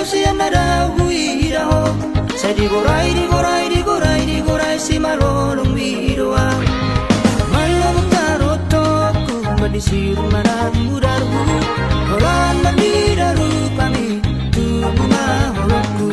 siyanara huiraho. Saya digorai si malolong widoa. Malam tarotoku madisiru manang mudarku. Horan mandidaru kami tubunga holokku.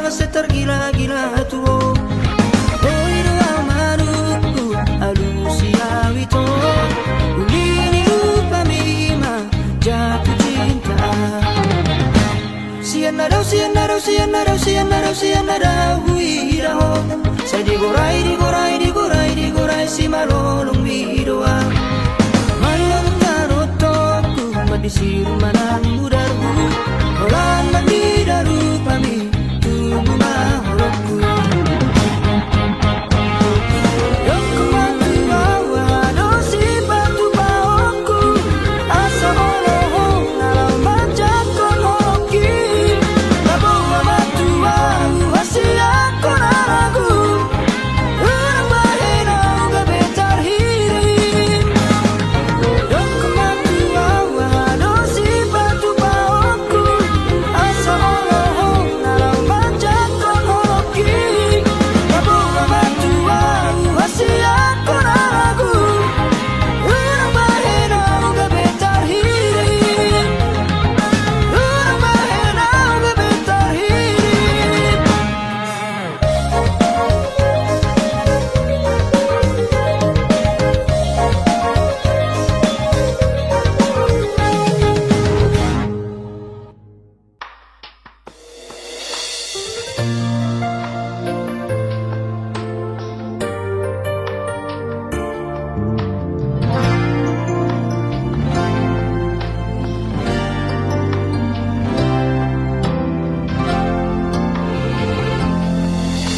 Setergila-gila tuh. Oh idoa manuku alusia wito. Ulini upamima jatuh cinta. Siyanara huiraho. Saya digorai si malolong widoa. Malam tarotoku madisiru manang mudarku. Holan mandidaru pami tubunga holokku.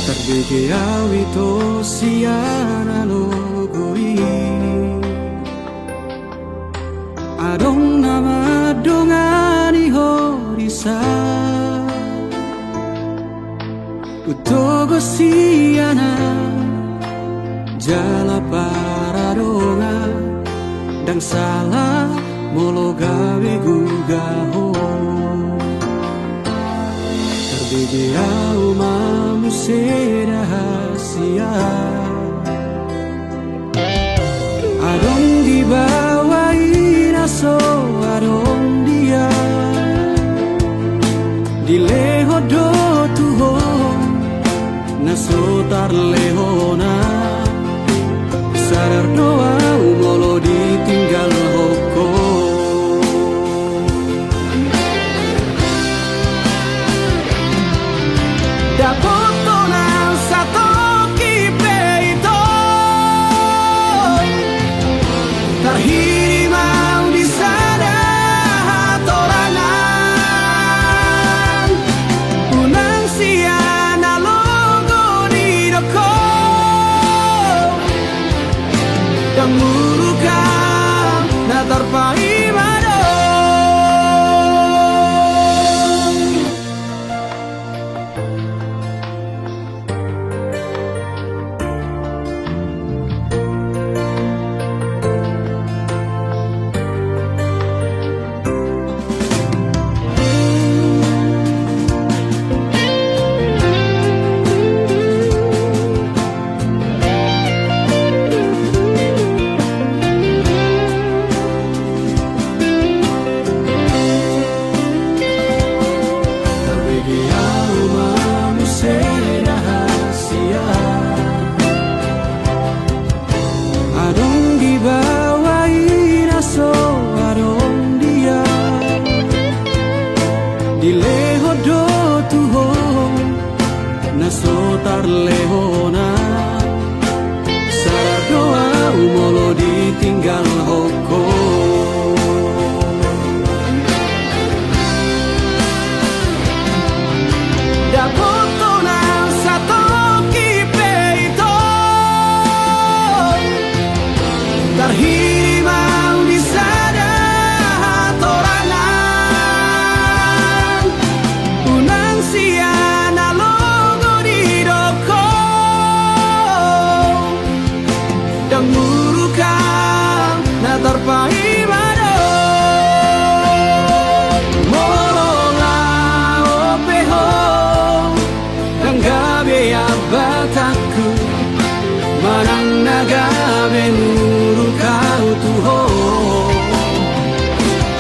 Terbegeawi to siana logoi. Adong nama dongani horisa. Utogo siana jala paradonga dan salah mologawi gugaho. Terbegeau mamusia rahasia. Adong dibawain aso adong dia. Dileho do tuho nasotar lehona. Sadar doa ngolo ditinggal hoko. mataku Manang nagabe nuru kau tuho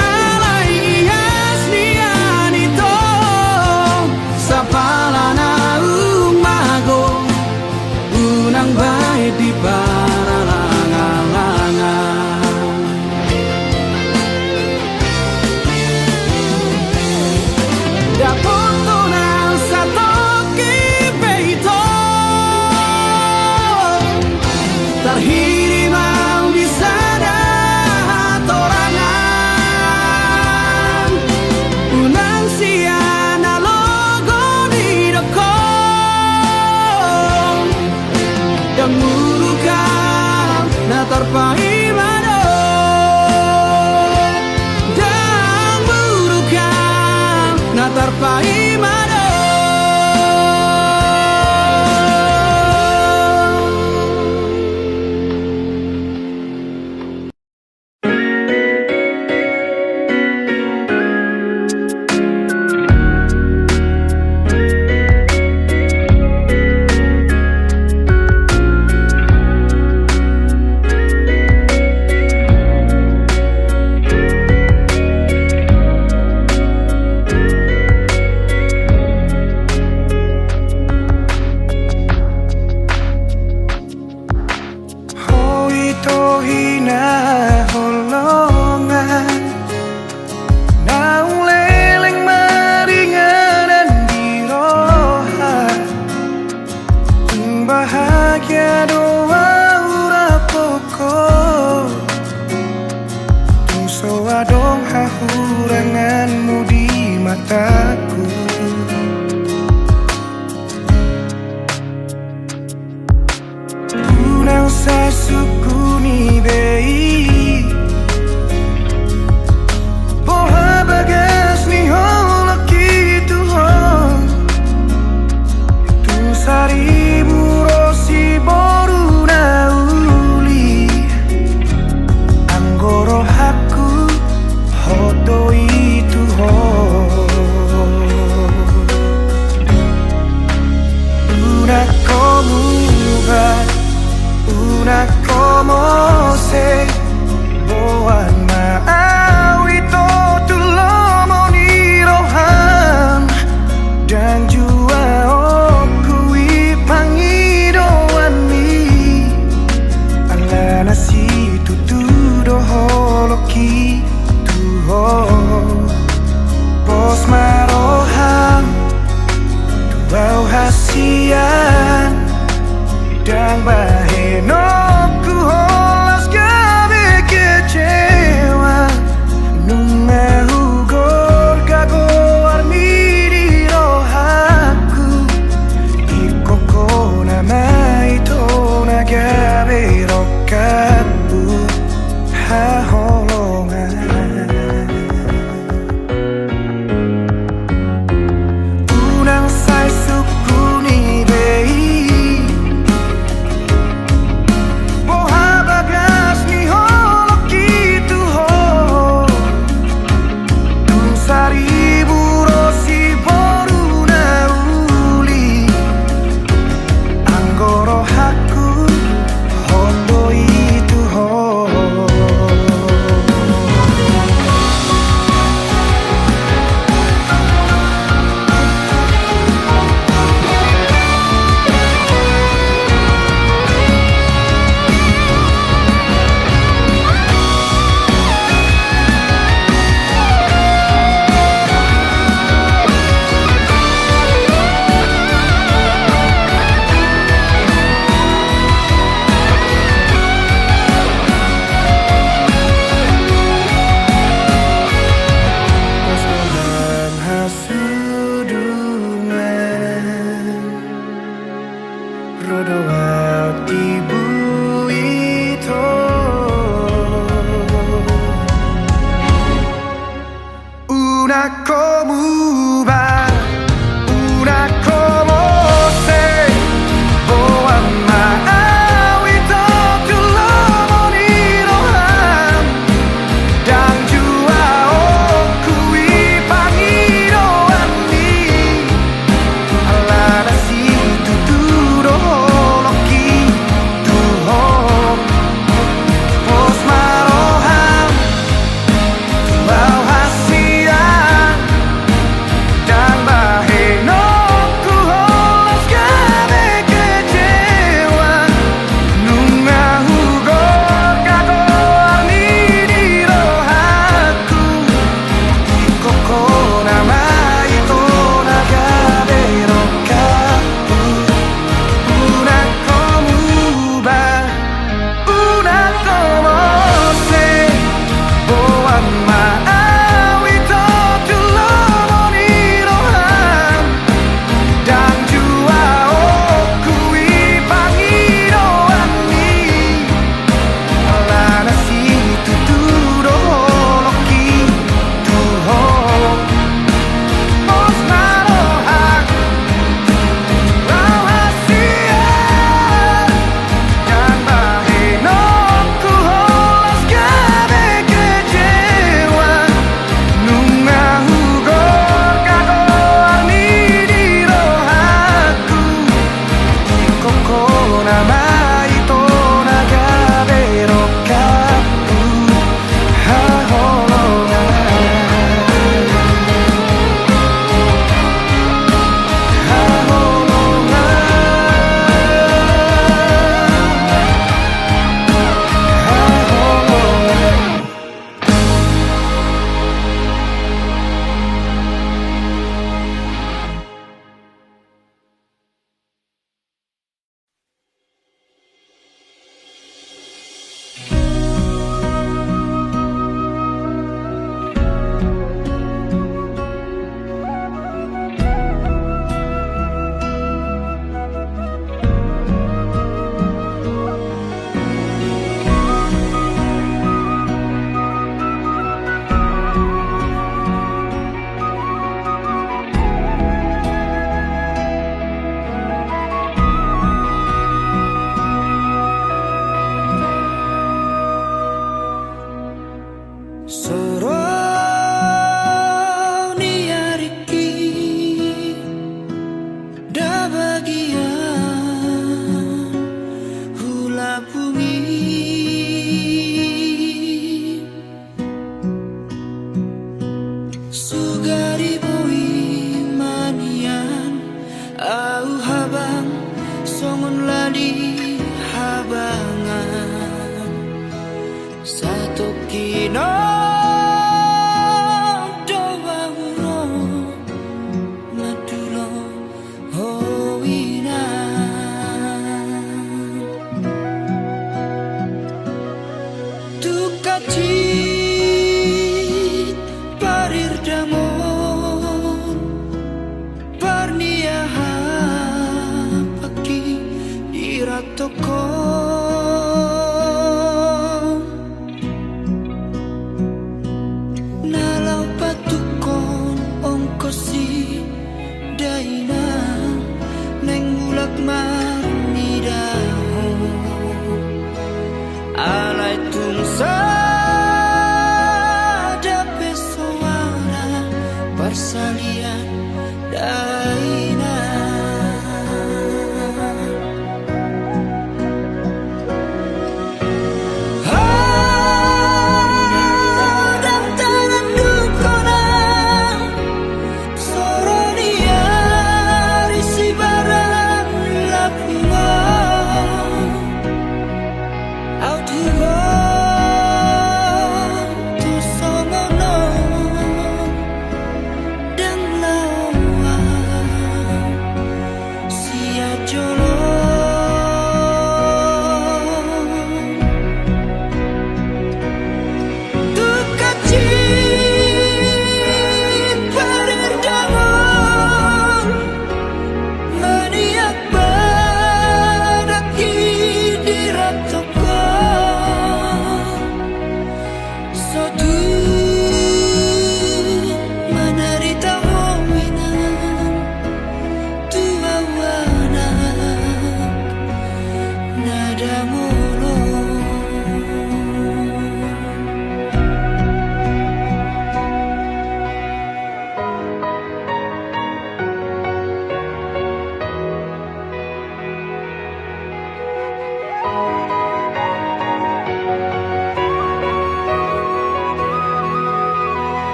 Alai ias niani to Sapalana umago Unang baik di paralangan-langan Dapoto na sa toki peito Terhirim ang bisada hatorangan Unang siya na logo di dokong Yang murukang na terpaimano Dan murukang na terpaimano Hahuranganmu di mataku Unang sa sukuni bei Boha bagas ni holok itu hong Tu saribu rosi boru nauli Anggoro haku Hoto itu ho Una como va Una como se Boan maawi to tulomo ni rohan Dan jua okui pangidoan ni Ala nasi tutudo holoki Bos maroham Tuau hasian Dan bahenok ku holas gabe kecewa Nunga hugor gago armiri rohaku Ikoko nama itu nagabe rokabu Haholongan Oh な舞と流れのカップはほろが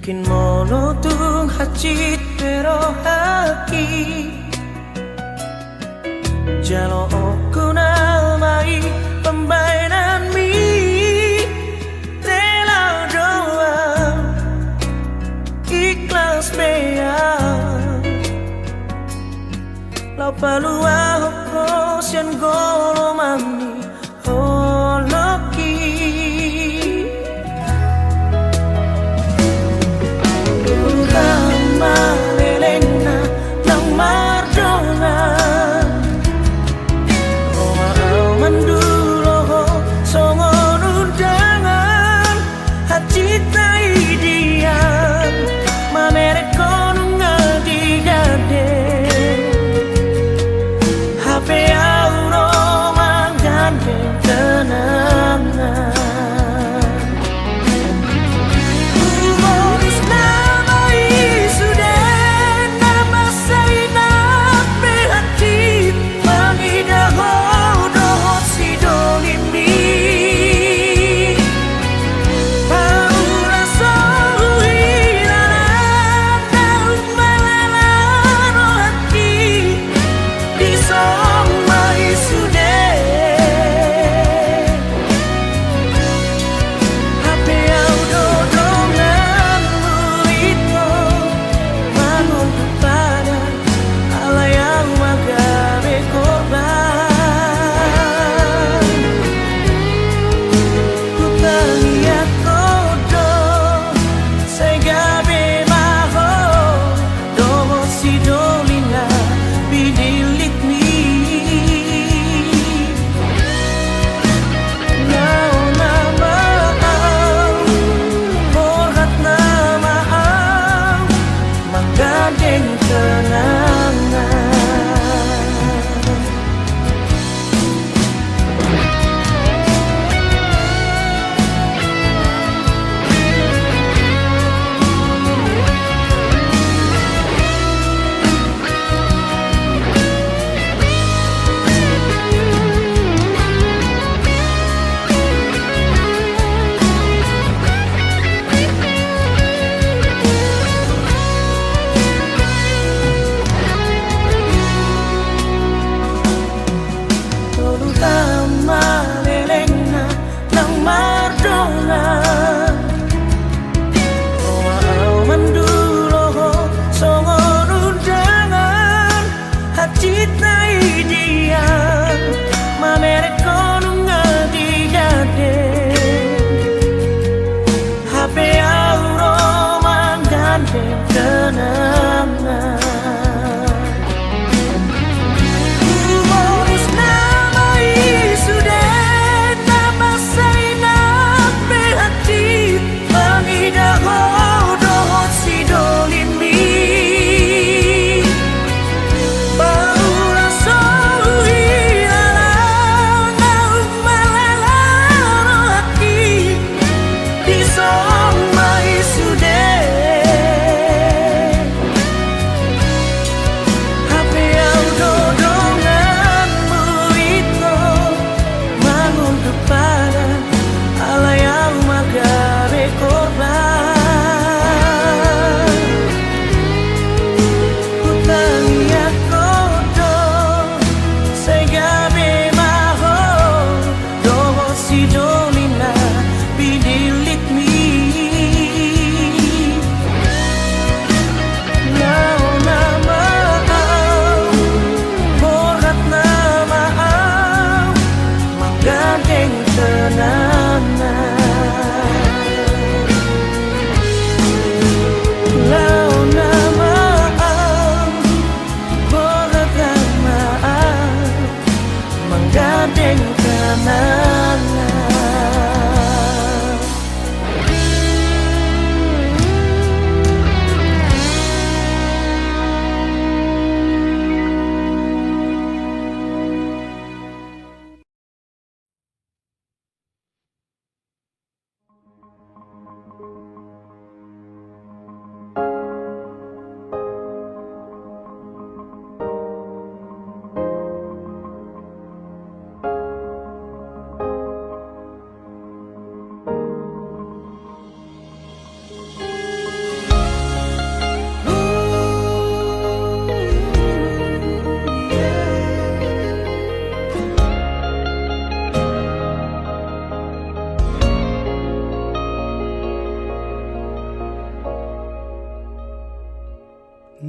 Kin mono tung hachit pero haki Jalo okuna mai pembainan mi Rela doa ikhlas mea Lau palua hoko sian golo mami holoki Lama lelena nang mardona Roma au mandulo songon undangan Hacita idian mamere konungal digade HP au Roma gande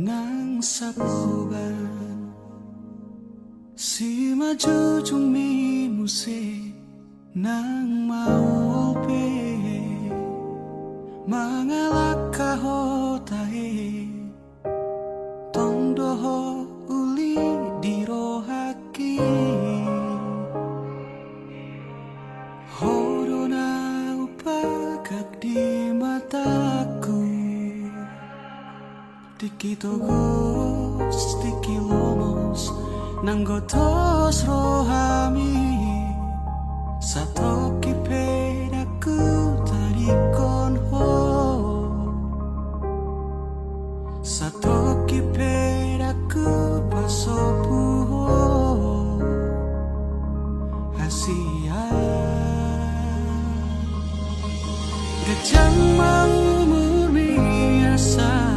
ngang sabuban si maju jung mi muse nang mau pe mangalak kaho tahe tong doho uli dirohaki horona upagak di mataku Tiki togos, tiki lomos nanggotos rohami Satoki pedaku tarikon ho Satoki pedaku pasopu ho Hasia Gejang mau murmi asa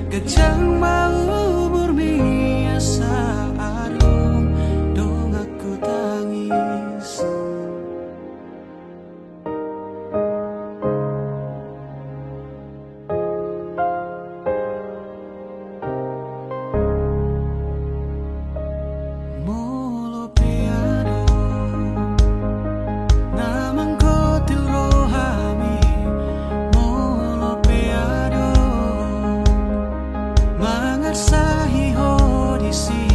Gejang mau murmi asa adong dong aku tangis Molo piano namang kotil rohami Molo piano Mangarsahi hodisi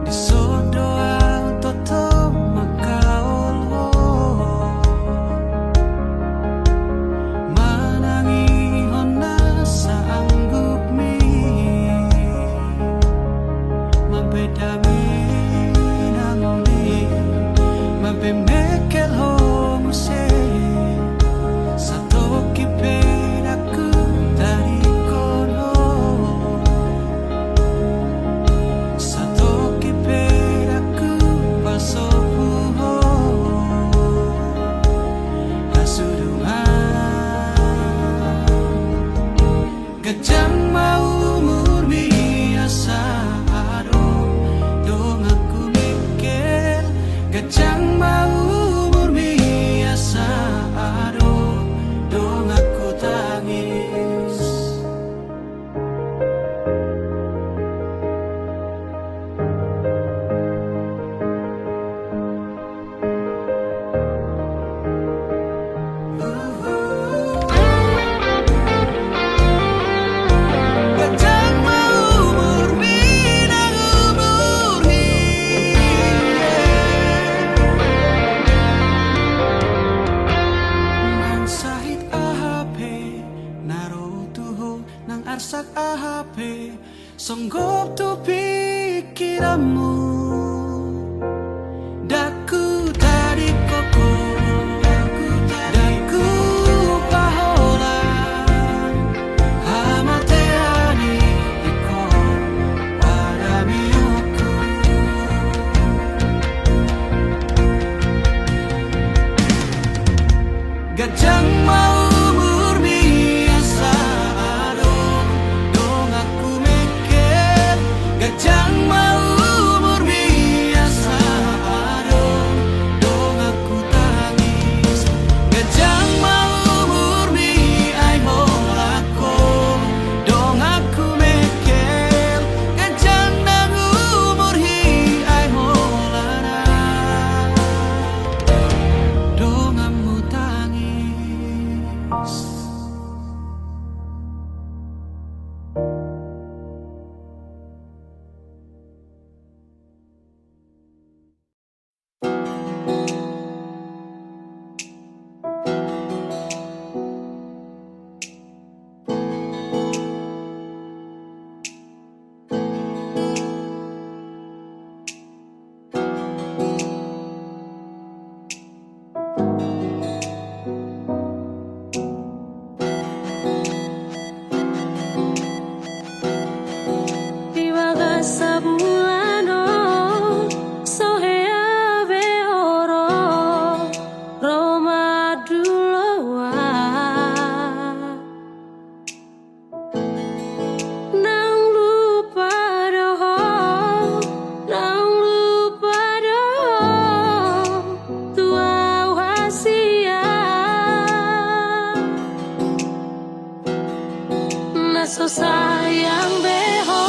di sodoa toto makaol ho manangi hona sa anggup mi mabedami nanguli mabemekel ho muse satoki pedaku dari kono Satoki pedaku pasopu ho Hasudungan Gejang mau murmi asa adong dong aku mikir Gejang mau murmi asa adong dong aku tangis Gejang mau murmi nang umurhi Nang sahit ahape narutuho nang arsak ahape songgop tu pikiranmu Daku tadi koko Daku pahola Hamateani iko pada miyoko Gejang mau murmi asa adong dong aku mikir Gejang mau murmi naso sayang beho,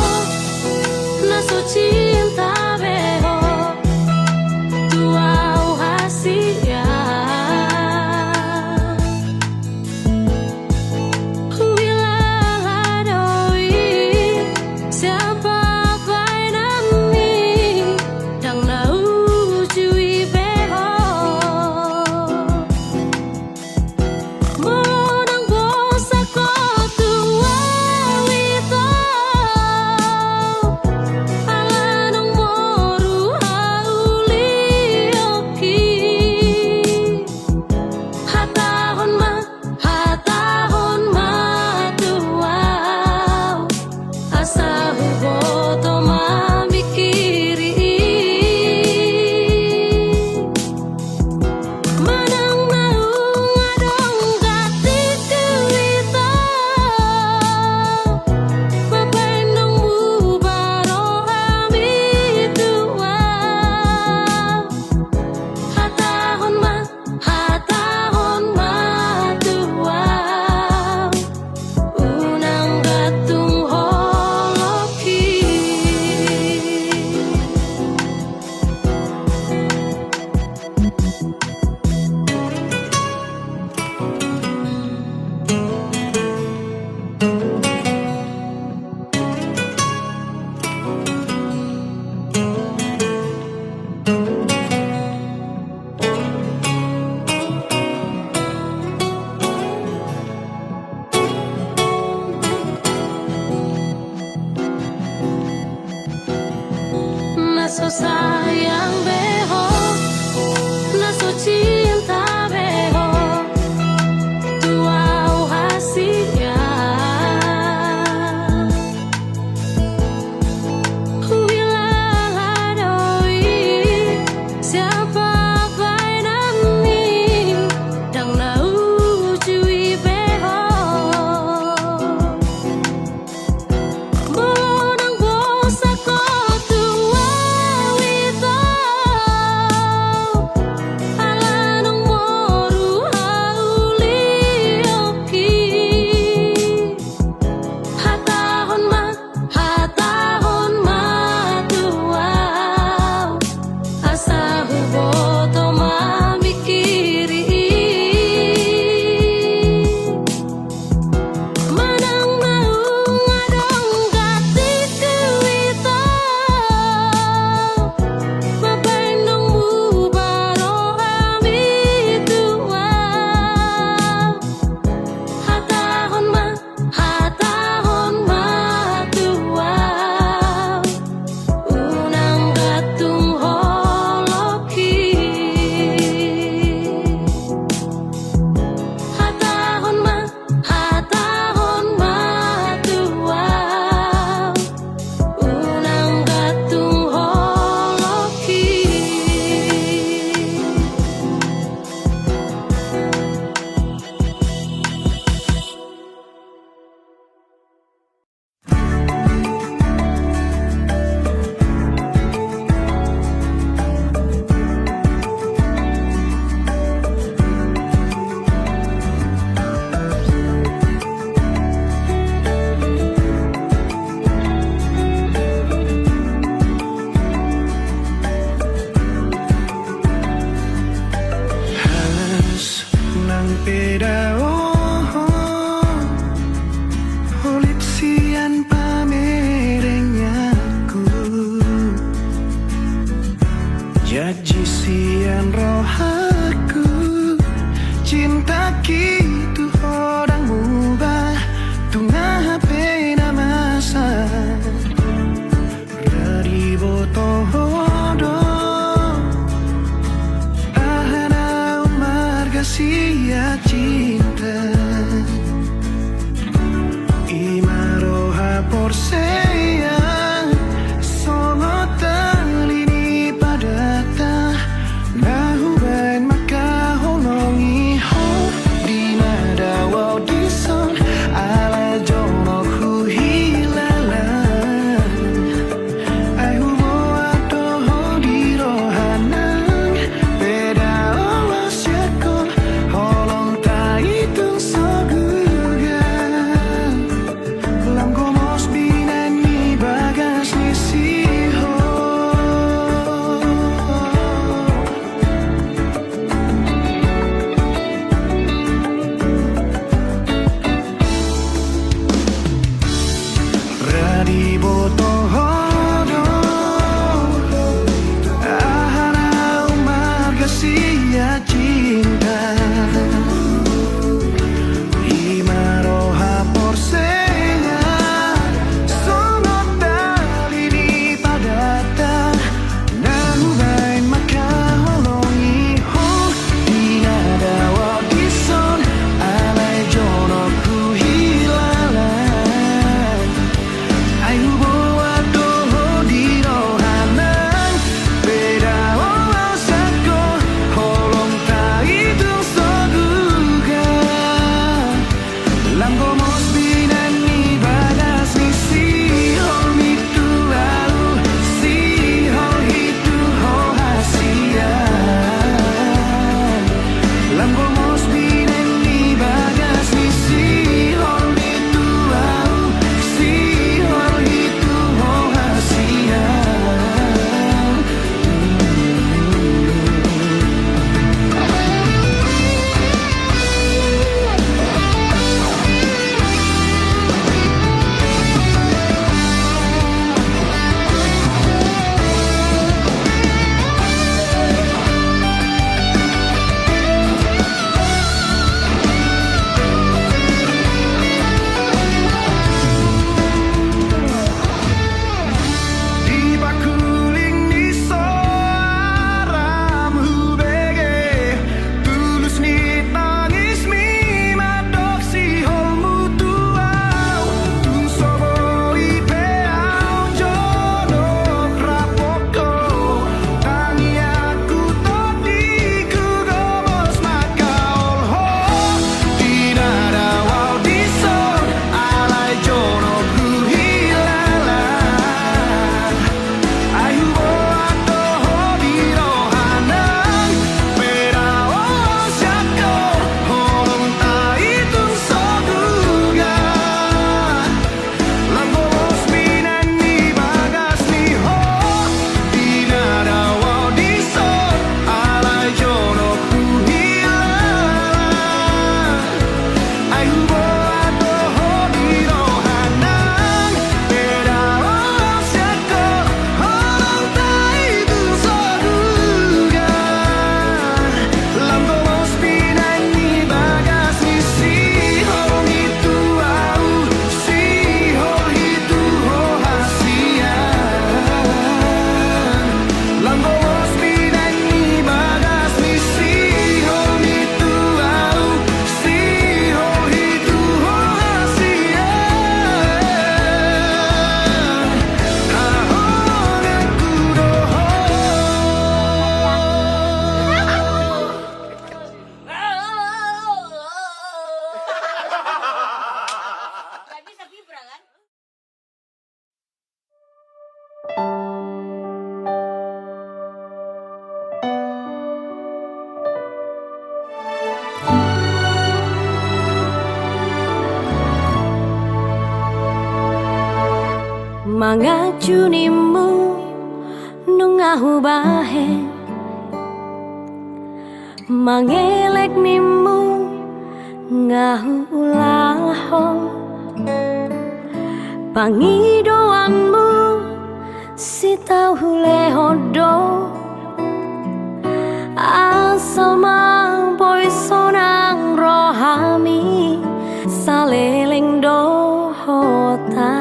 naso cinta beho, tuau hasia. Bilang hadoi siapa pai nami dang nau cui beho. Monang bosa ko tuau ito, alanong mo Mangajunimu nungahu bahe mangelek nimu ngahu ulaho pangidoanmu si tahu lehodo asama boy sonang rohami saleleng dohota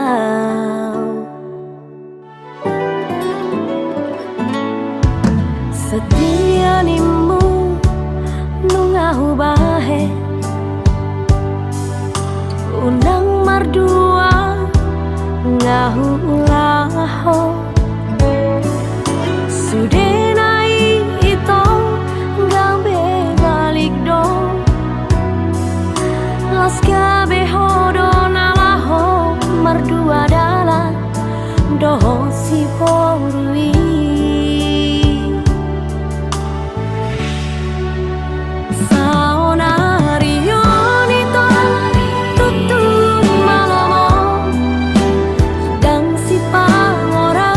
setia nimu nungahu bahe unang mardua ngahu ulaho sudenai ito gabe balik do las gabe hodo nalaho mardua dala doho si porui Orang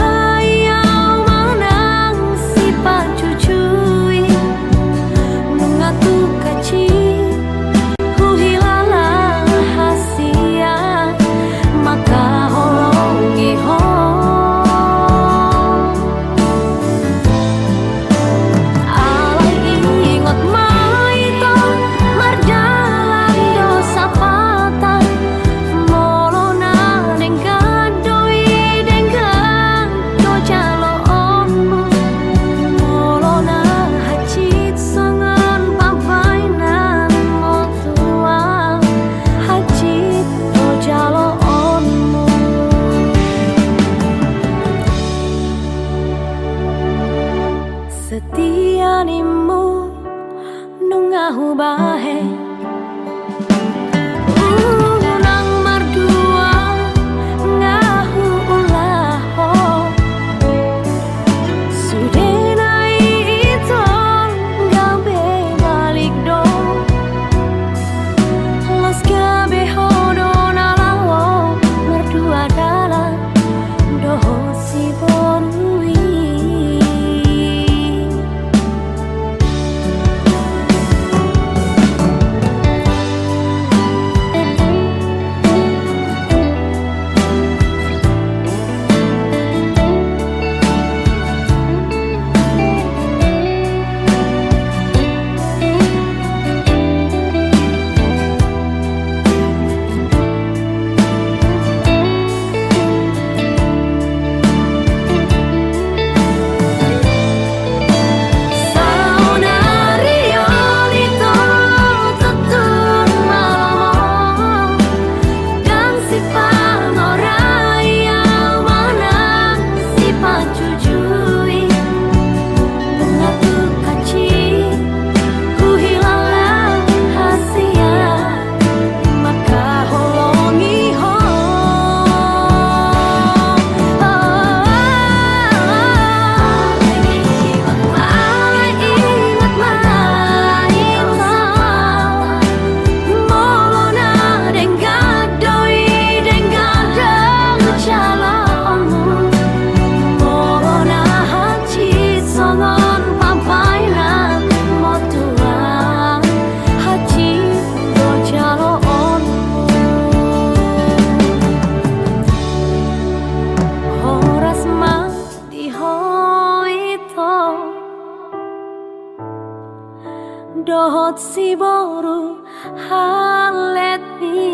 dohot si boru halet mi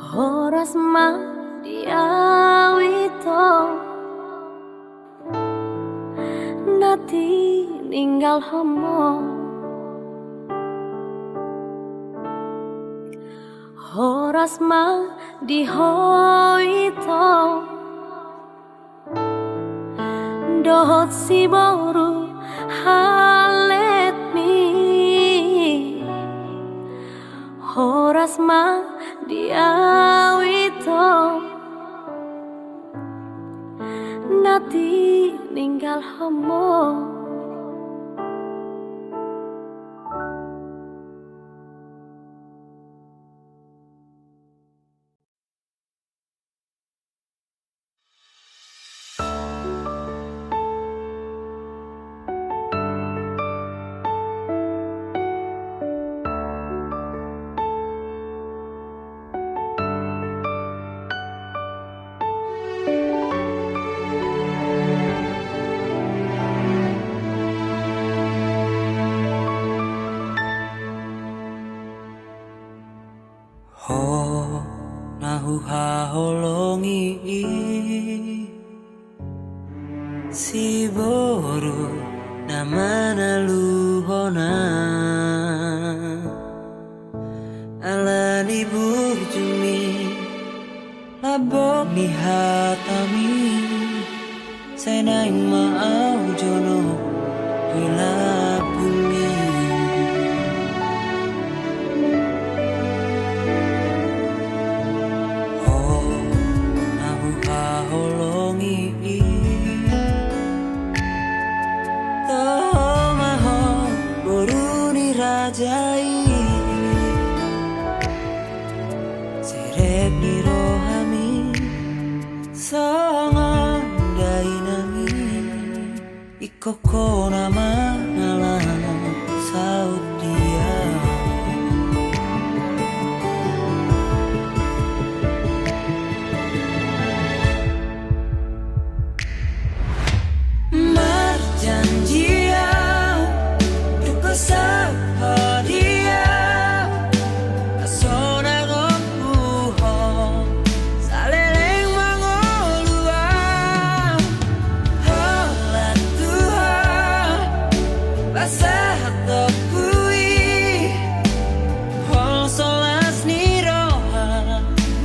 horas ma diawito nati ninggal homo horas ma dihoito dohot si boru halet mi horas ma diawito nati ninggal homo Ho nahu haholongi si boru namana luhona alani burjumi labok ni hatami senang maau jono bila bumi Rajai serep ni rohami sangat dainami ikoko nama nalah saut dia marjanjian duka dia asona gopuho saleleng mangolua hola Tuhan basah topui hol solas ni roha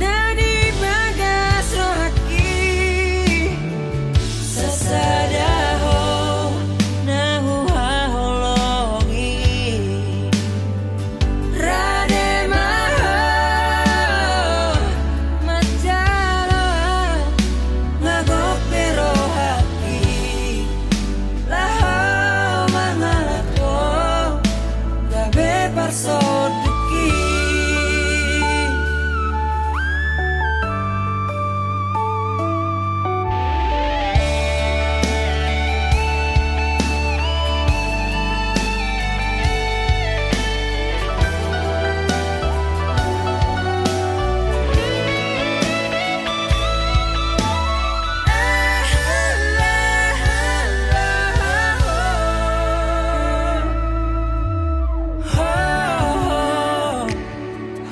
nadi bagas rohaki sasadaho nahu haholongi rade maho macalo ngagope rohaki laho mangalako gabe parsoduki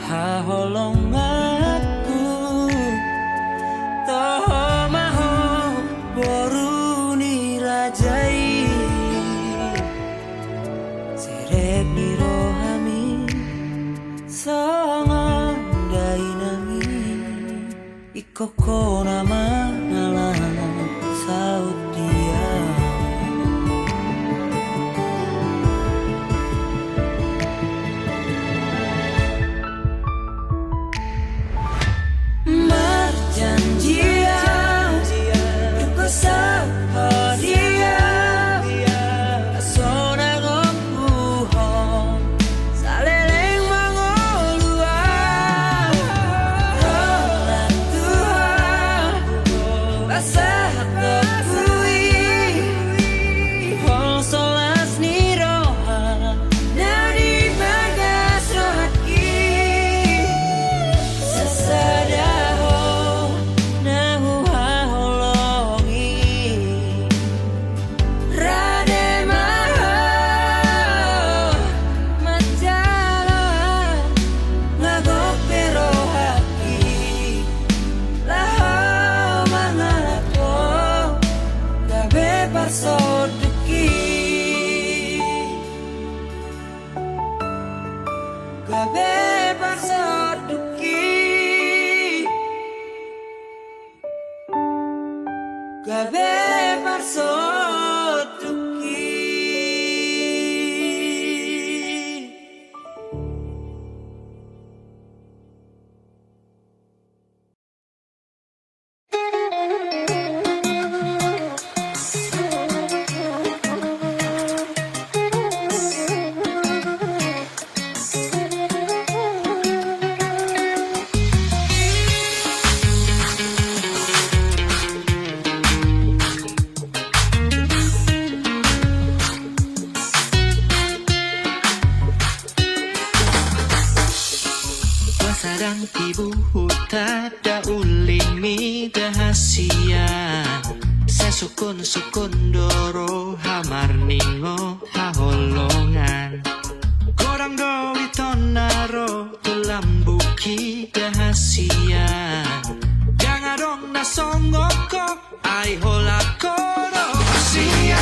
haholong aku toho maho boru ni rajai serep ni rohami sangat dainami ikoko nama nalah saut dia marjanjian duka dia asona gopuho saleleng mangolua hola Tuhan gabe barsoduki gabe barsoduki Sadang ibu hutada ulimi dahasia sesukun-sukun doro hamar ningo haholongan Korang dowi tonaro tulam buki dahasia Jangan dong nasongoko ai hola koro hasia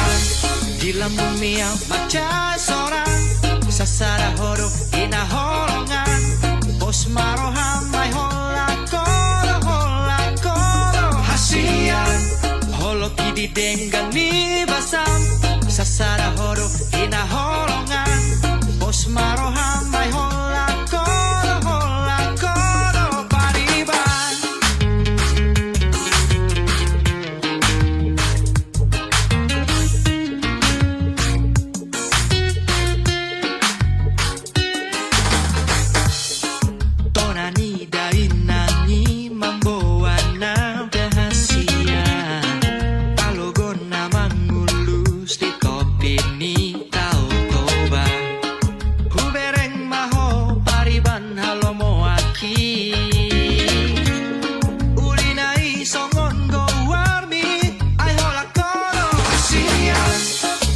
Di lambung miau maca sorang sasara horo ina holongan Bos maroham mai hola koro hasian Holo kidi denggan ni basam Sasara horo ina holongan Bos maroham mai hola koro pariban Tonani dainani mamboana dahasia Talogon na mangulus di kopi ni tau toba Hubereng maho pariban halomo aki Ulinai songon go warmi ai hola koro hasian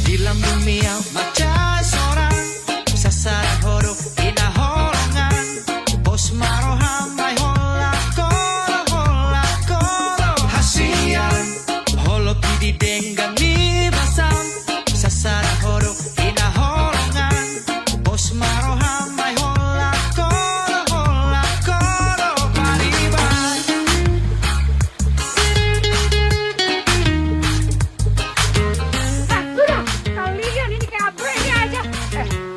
Di lambung miau maca sorang sasara horo ina holongan Bos maroham mai hola koro hasian Holo kidi denggan ni basam Sasara horo ina holongan Bos maroham mai hola koro pariban Sudah, kalian ini kayak ini aja.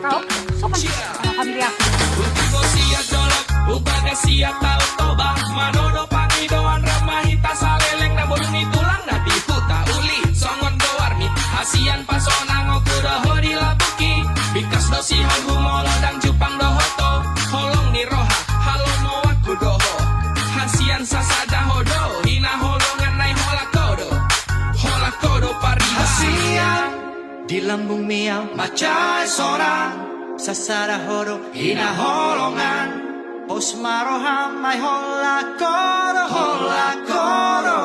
Kau sopan sama family aku. Utigo siap dolok, ubaga siap tau toba Manono pangidoan ramahita saleleng na boluni tulang na diputa uli Songon gowarmi, hasian pasona ngokuro hori labuki Bikas dosi hal humolo dang jupang dohoto Holong ni roha, halo mowaku doho Hasian sasada hodo, hina holongan nai hola kodo pariba hasian Di lambung miau maca sorang Sasara horo hina holongan Bos maroham mai hola koro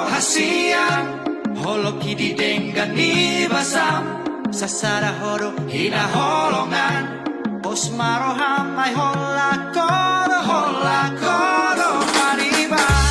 hasian Holo kidi denggan ni basam Sasara horo hina holongan Bos maroham mai hola koro pariban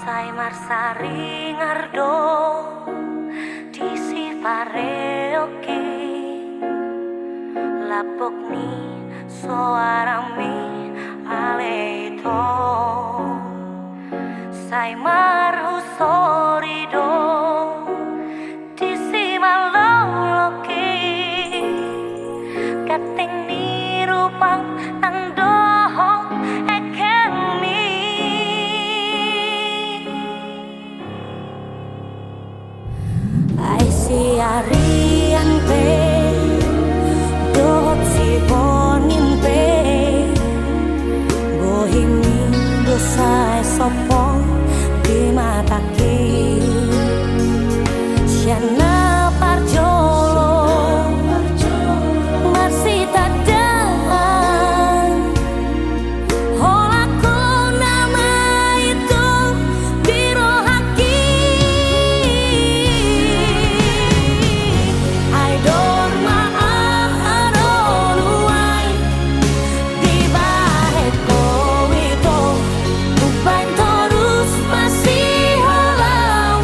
Sai marsari ngardo di sifare oke lapok ni soarami aleito sai marhu sorido Siana parjolo masih tadaan holaku nama itu birohaki I don't maaronuai di baheko itu uban terus masih holau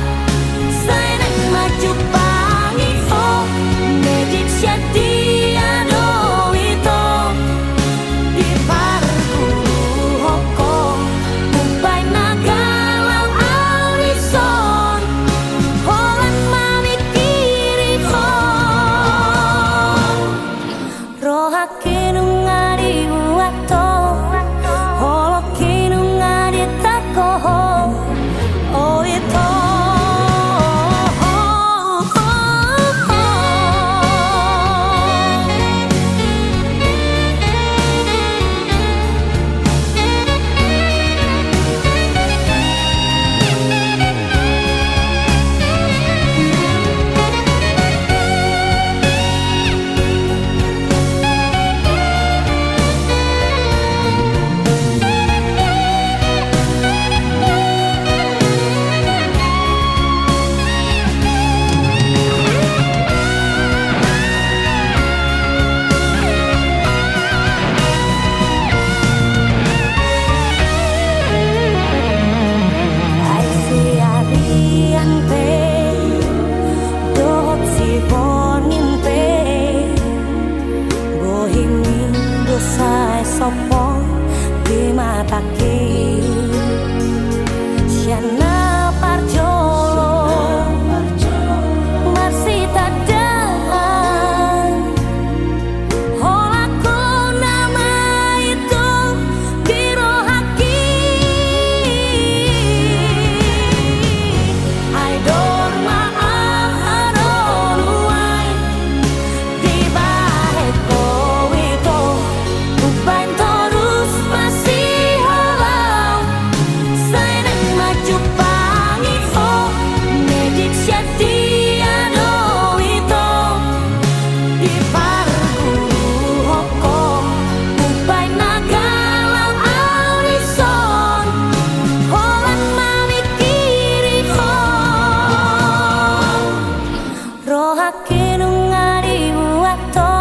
saya maju pangi oh medik syatiado itu di parku hoko ubai nagalau alison holan mamikiri rohake nungari wato holoke nungari takoho oh itu sopo di mataki Siana parjolo masih tadaan holaku nama itu birohaki I don't maaronuai di baheko itu uban terus masih holau saya maju pangi oh medik syatiado itu di parku hoko ubai nagalau alison holan mamikiri rohake nungari wato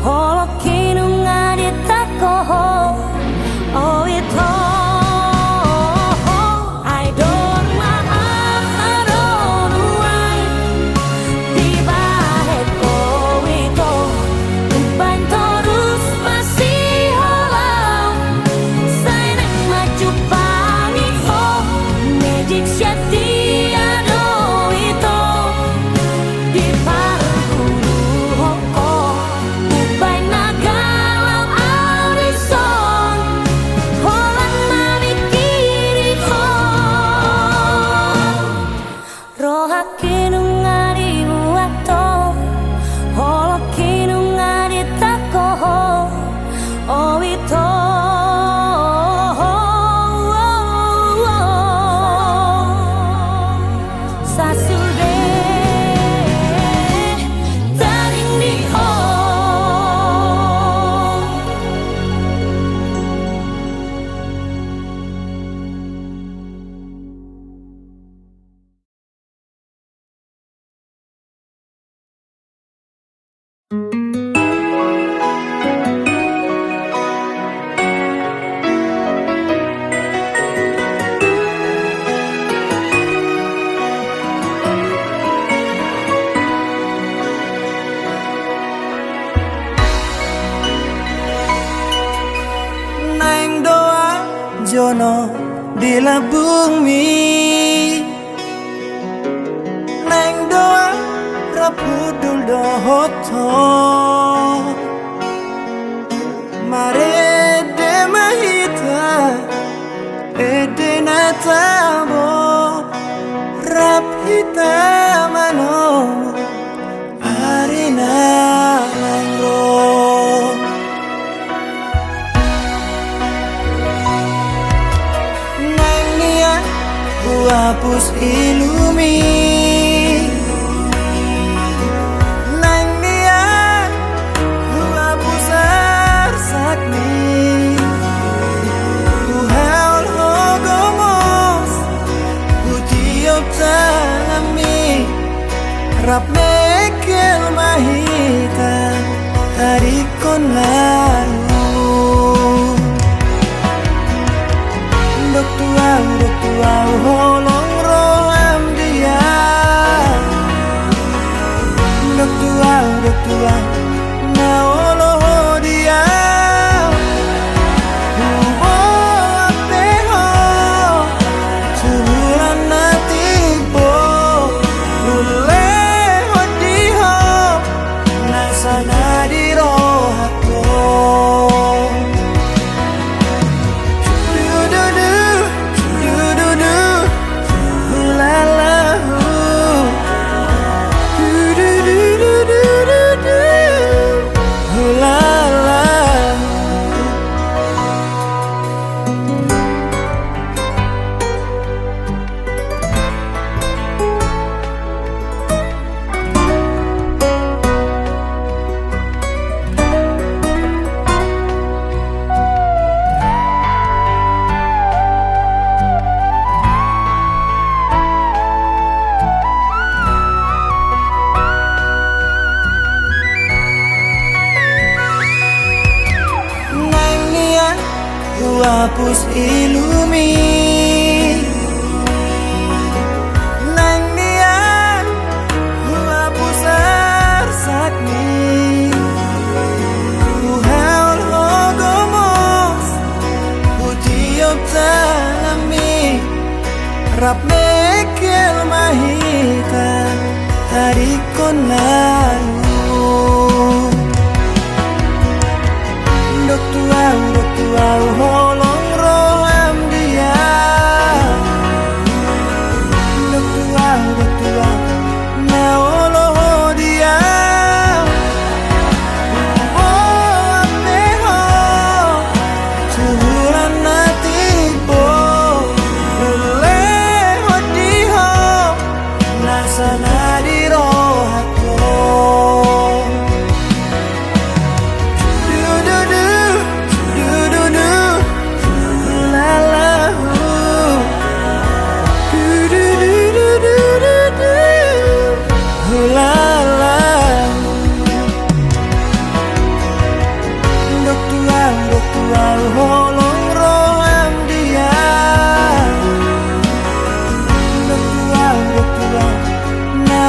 holoke nungari takoho oh itu I don't maaronuai di baheko itu uban terus masih holau saya maju pangi oh medik syatiado itu di parku hoko ubai nagalau alison holan mamikiri rohake nungari wato holoke nungari takoho oh itu sasude taring di Neng doa jono di labumi Neng doa rapudul dohoto Mare de mahita ede natabo rapita mano arina langro hapus ilumi Rap mekel mahita hari kon lalu Dok tua holong roham dia Dok tua na oloh dia Hubo apeho Suhuran na tibo Ule hodiho Nasana di rohako Hapus ilumi Nang nian Hapus arsakni Huhaul hogomos Hutiop talami Rap mekel mahita Hari kon lalu Dok tua holong roham dia Dok tua na oloh dia Oh apeho Suhuran na tibo Ule hodiho Nasana di rohako holong roham dia Dok tua na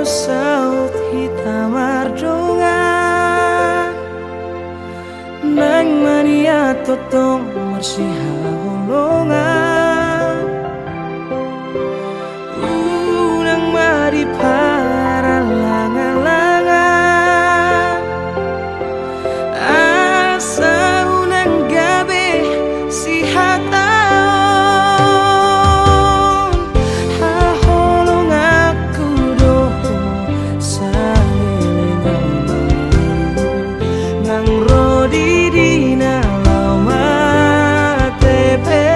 saut hitam ardungan nang mania totong marsiha holongan nang mari para langan-langan asa unang gabi si hataon haholong aku doho sa lilingang ngang rodi di nalau matepe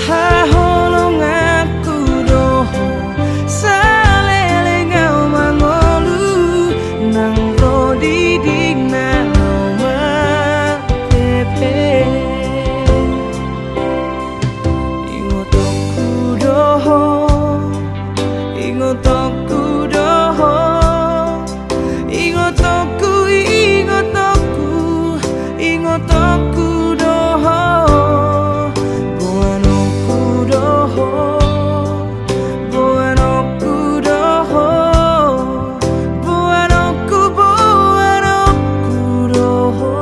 haholong aku doho sa lilingang mangolu nang rodi di nalau matepe ingotoku doho ingotoku doho ingotoku ingotoku ingotoku doho buanoku doho buanoku doho buanoku buanoku doho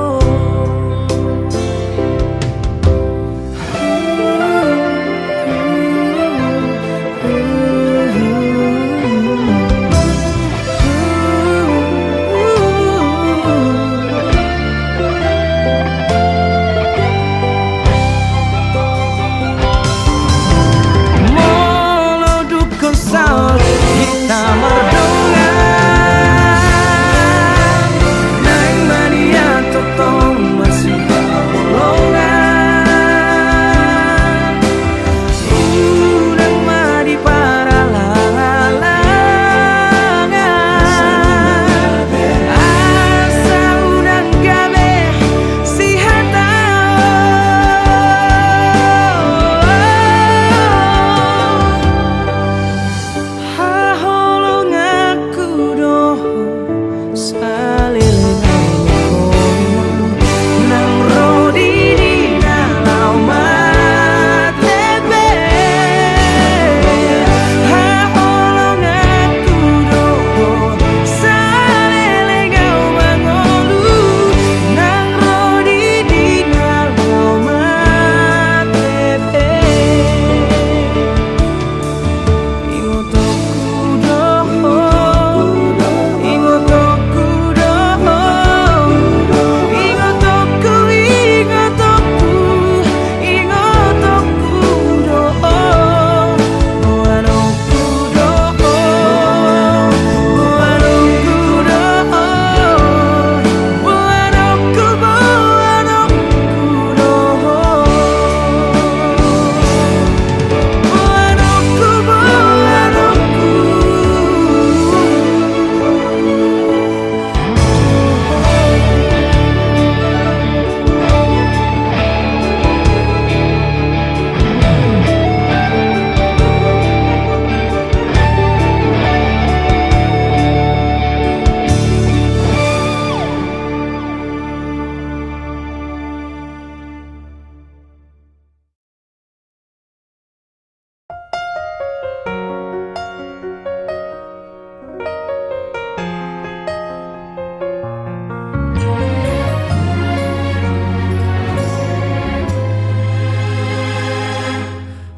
Molo dukun saut hitam ardungan nang mania totong masih holongan nang mari para langan asa unang gabe si hataon haholong aku doho salilingang nang rodi di nalau matepe haholong aku doho salilingang mangolu nang rodi di nalau matepe ingotoku doho ingotoku doho ingotoku ingotoku ingotoku doho buanoku doho buanoku doho buanoku buanoku doho buanoku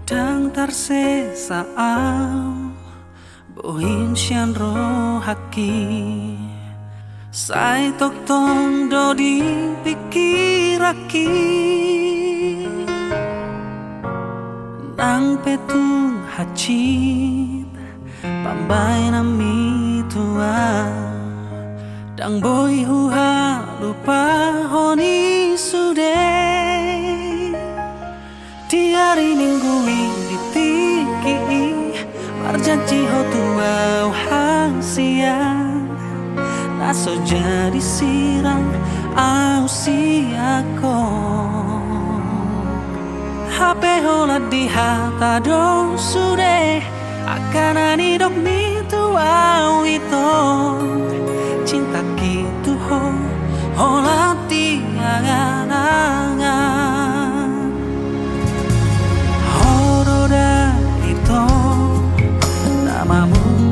Dang tarse saau bohin sian rohaki sai tok tong dodi pikiraki nang petung hacit pambay nami tua dang boy huha lupa honi sude tiari ninggui ditiki marjanji ho tua hang siang naso jadi sirang au siako HP hola di hata dong sude akan ani dok mi tua itu cinta gitu hola di angan-angan horoda itu namamu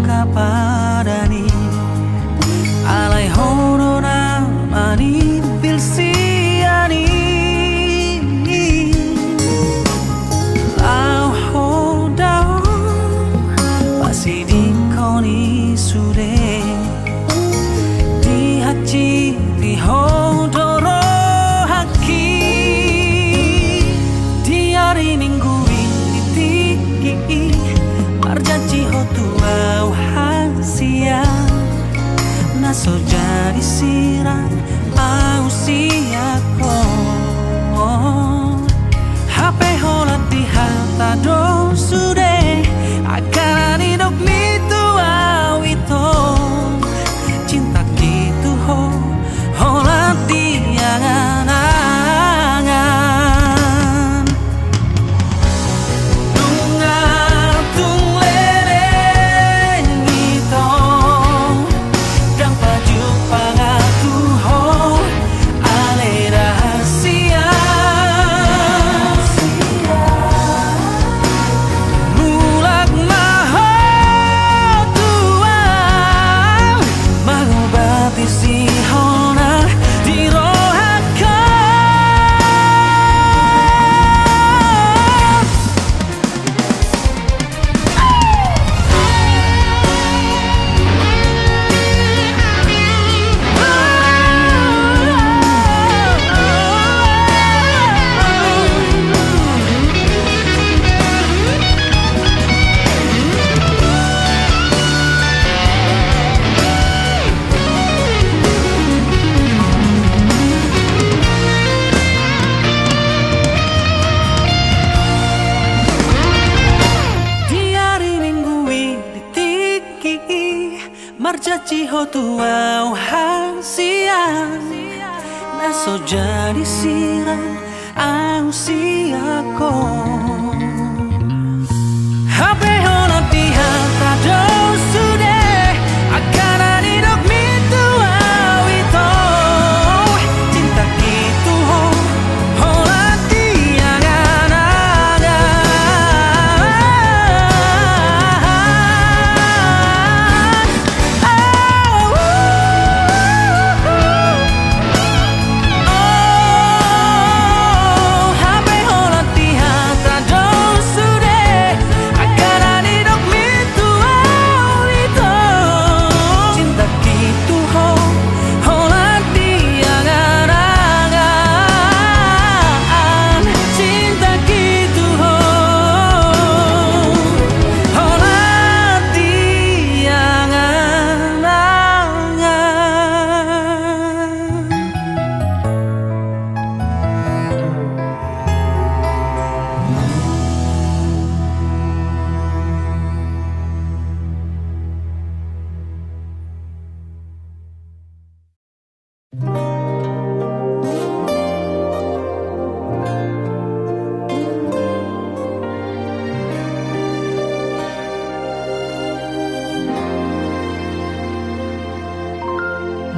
disirang ausiako HP holat di hata do sude akan hidup mitu awito cinta gitu ho holat di angan-angan tunga tung lereng ito dang paju pangaku ho ale rahasia mulak maho tuang magubati si hona di rohaka Diari minggui ditiki marjaci ho tuau hasian naso jadi sirang ausiako HP holat di hata do sude akan hidup mitu awito cinta gitu ho holat di HP holat di hata do sude akan hidup mitu awito cinta gitu ho holat di angan-angan cinta gitu ho holat di angan-angan.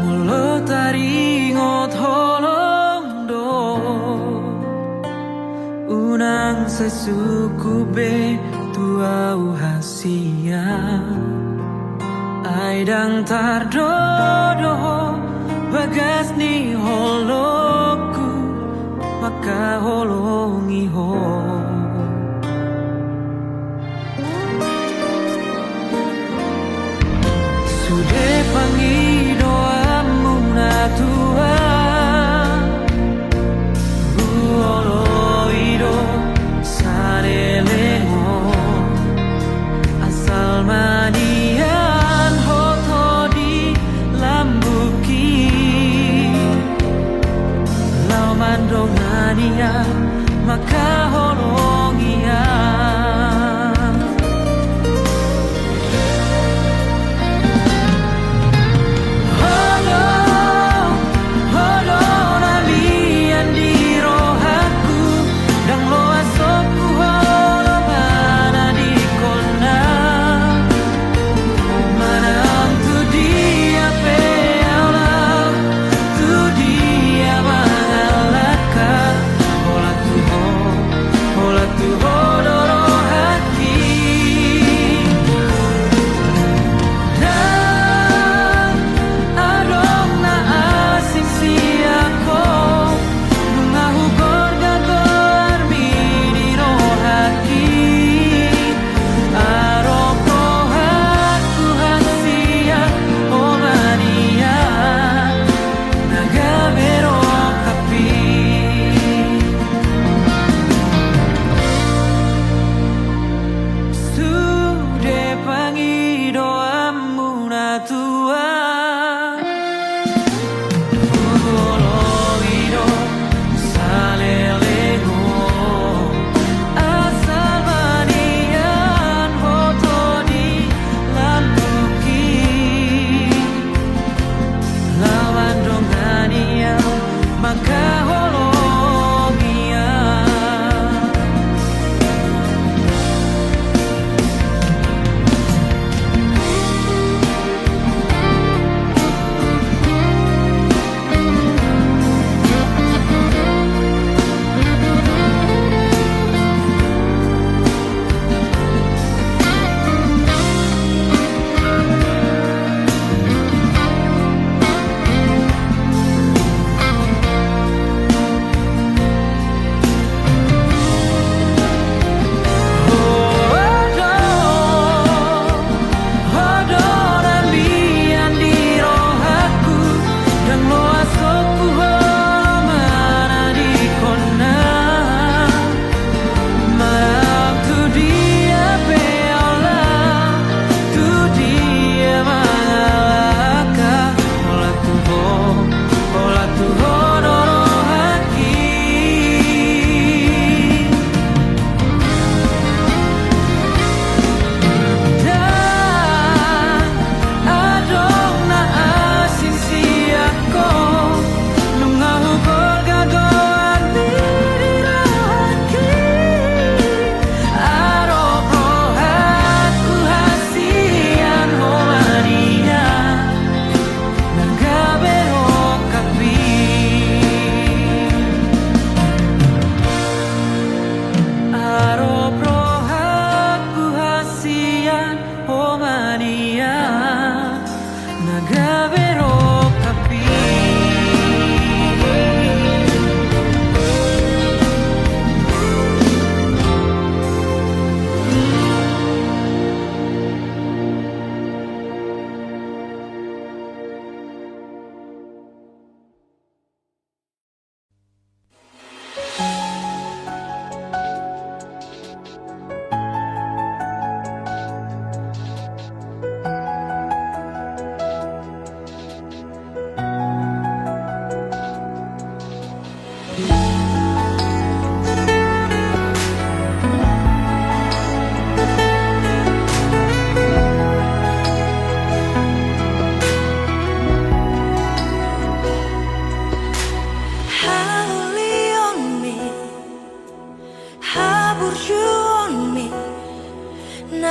Mulut taringot holong do unang sesuku be tuau hasia aidang tardodo bagas ni holoku maka holongi ho sude pangi doamu na Tuhan buoloido sarelemo asal manian hoto di lambuki lau mandong mania maka holongian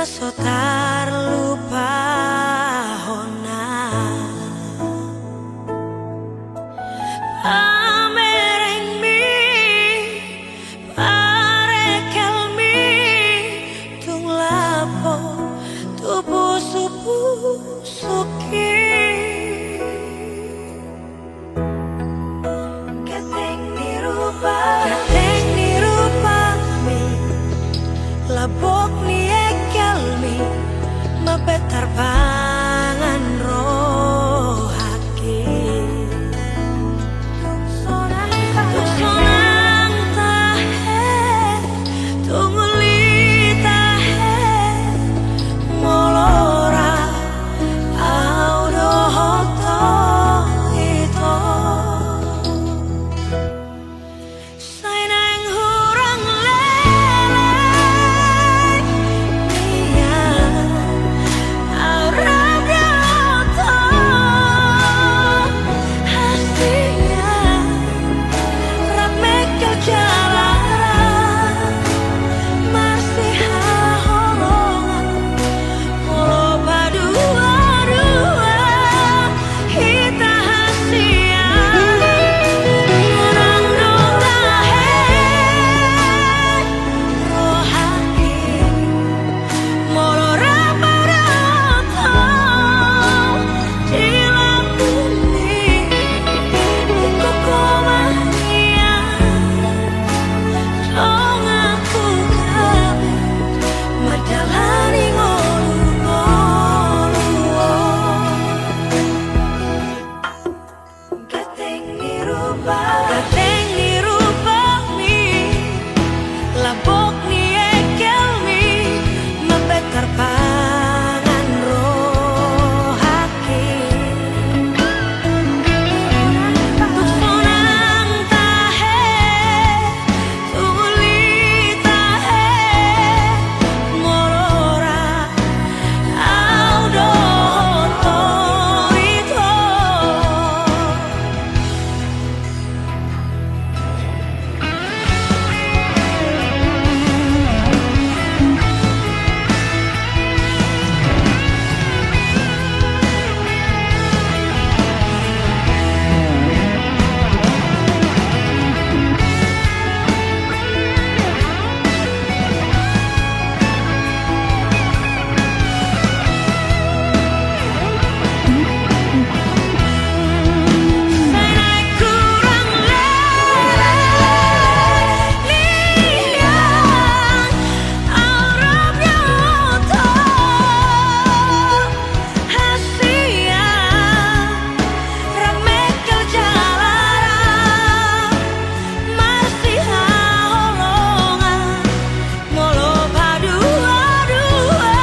so terlupa hona pamereng mi parekel mi tung lapo tubuh subuh suki keteng nirupa mi labok ni ekel mi mabetar pangan rohake tuk sonang tahe tunguli tahe molora audo hoto ito sainang hurang lele nia aurabra hoto hasilnya ramekel jalara masih haholongan molo badua-dua hita hasia orang dotahe rohaki molo raparoto dilambuni ikokomania dong aku gabe madalani ngolu-ngolu Gateng nirupa mi labok ni ekel mi mabetar pangan rohake tuk sonang tahe tunguli tahe molora audo hoto ito Sainai kurang lele liang aurabnya hoto hasia ramekel jalara masih haholongan molo badua-dua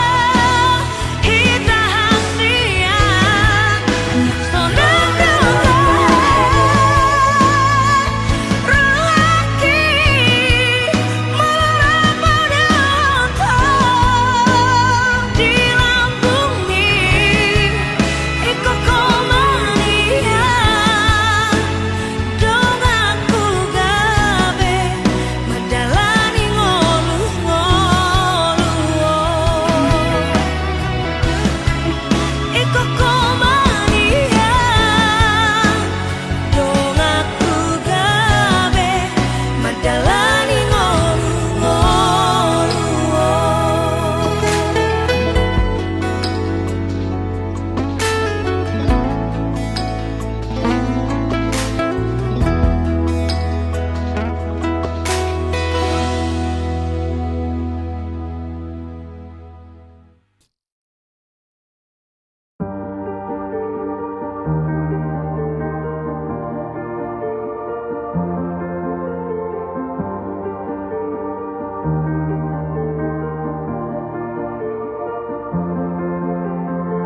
hita hasia sonang rohaki malarapadoto dilambungi ikokomania dong aku gabe madalani ngolu-ngolu ikokomania dong aku gabe madalani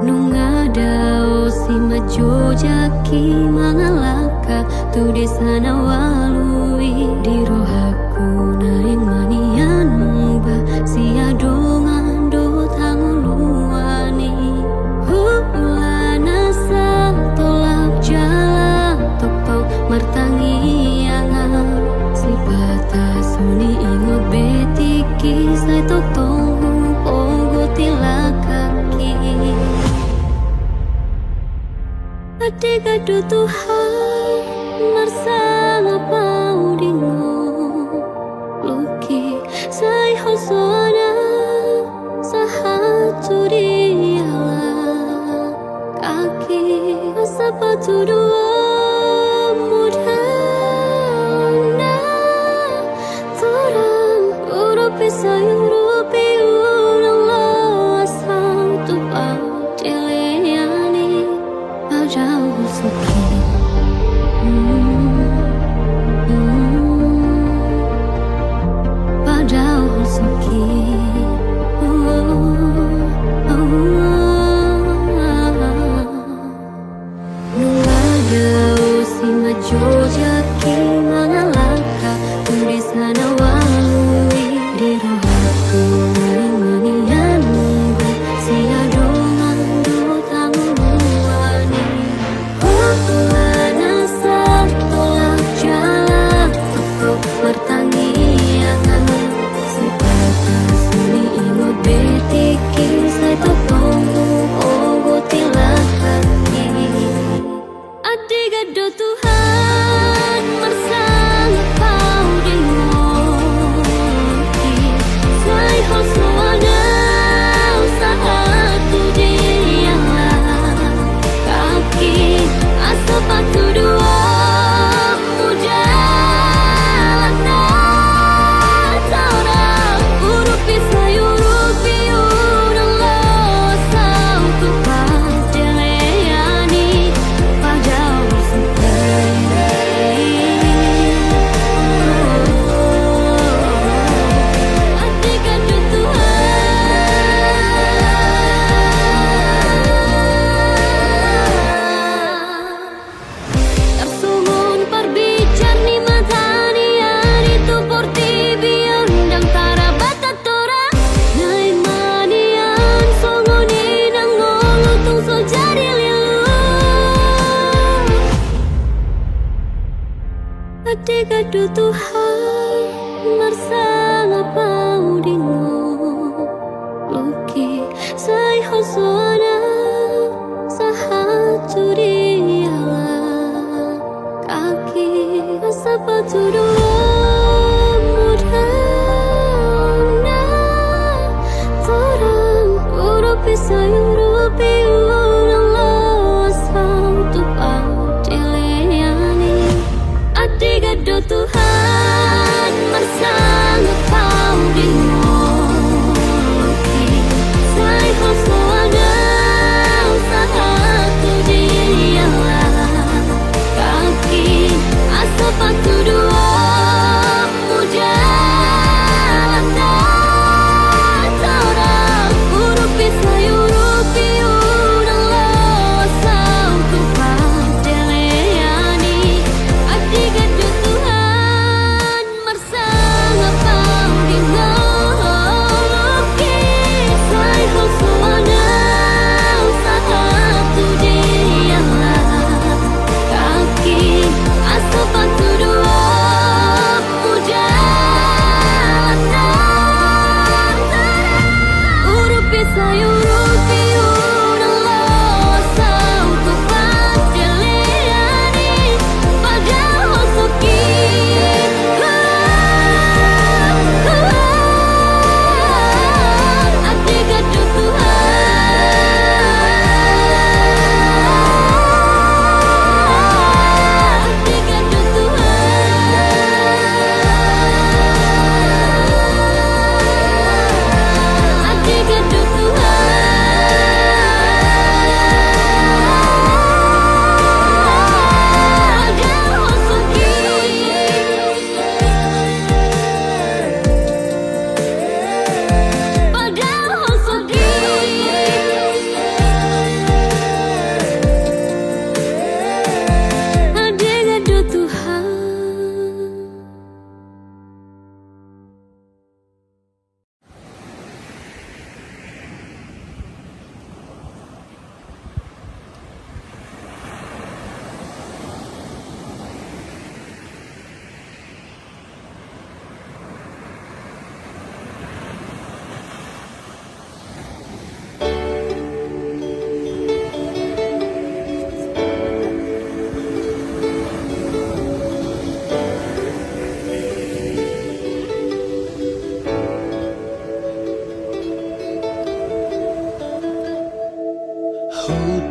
Nung ada si majo jaki mangalaka tu desa na walui di rohaku naing manian muba si adongan do tanguluani hulana sa tolak jalan tok martangi angan si bata suni ingot betiki sai tok tong ogo til Adigado Tuhan marsala paudingo luki sai hosoana sahaturiala kaki sepatu dua mudana torang urupi sayurupi unang asal tupa deleani jauh suki jauh suki Nungada si majojaki mangalaka di sana walui di rohaku manianu si adongan do tamuani Mana tolak jalan untuk pertanian Sepata suni ingot betiki saya topongmu ogo tilakani Adigado Tuhan marsala paudingoki Sai hosoana usaha tu dialah kaki sepatu dua mujana Taurang urupi sayurupi unang losa untuk padeleani pajau Adigado Tuhan Tersumun perbicar ni matani ari tu porti biang dang tarabatat tora nai manian songoni nang ngolo tung so jari lilu Adigado Tuhan marsala paudingo luki sai hosoana sahaturiala kaki sepatu dua mudana torang urupi sayurupi unang losa untuk deleani Adigado Tuhan marsala paudingo sai hosoana usaha tu dialah kaki sepatu dua mujana Taurang urupi sayurupi unang losa untuk padeleani Adigado Tuhan marsala paudingoki sai hosoana usaha tu dialah kaki sepatu dua mujana urupi sayurupi unang losa untuk padeleani pajau suki Adigado Tuhan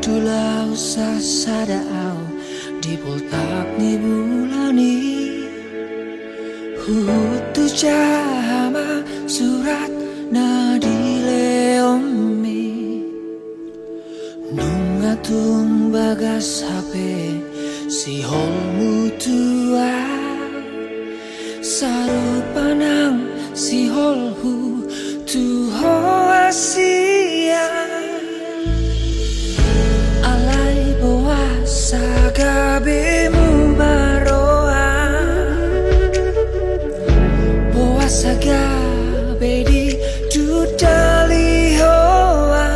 tulau sasadao di poltak ni bulani hutu jama surat nadi leomi nungatung bagas HP si hol mutua sarupanang si holhu tuho asia alai boa sagabemu baroa boa sagabe di dudali hoa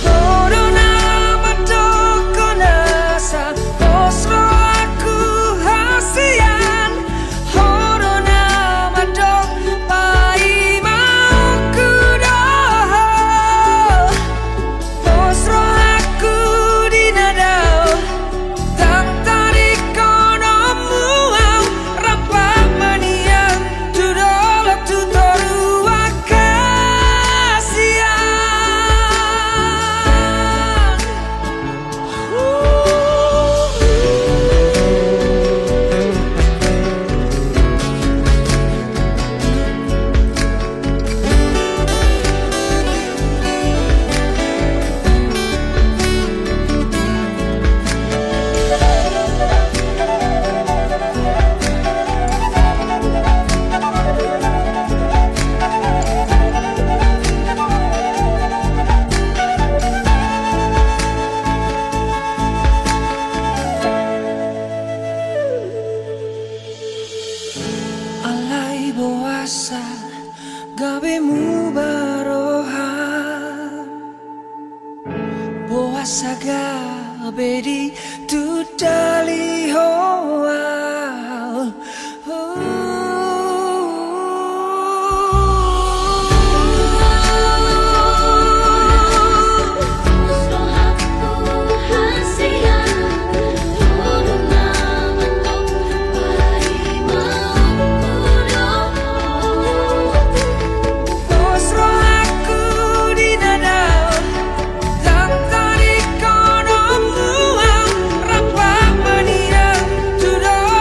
Corona matoko nasa osro aku hasian Corona matok pai mau kudoho osro aku dinadao tang tarik kono muau rapak manian tudolok tutoru akasian alai boasa gabemu barohan boasa gabe di tudali hoa osro aku dinadao tang tarik kono muau rapak manian tudolok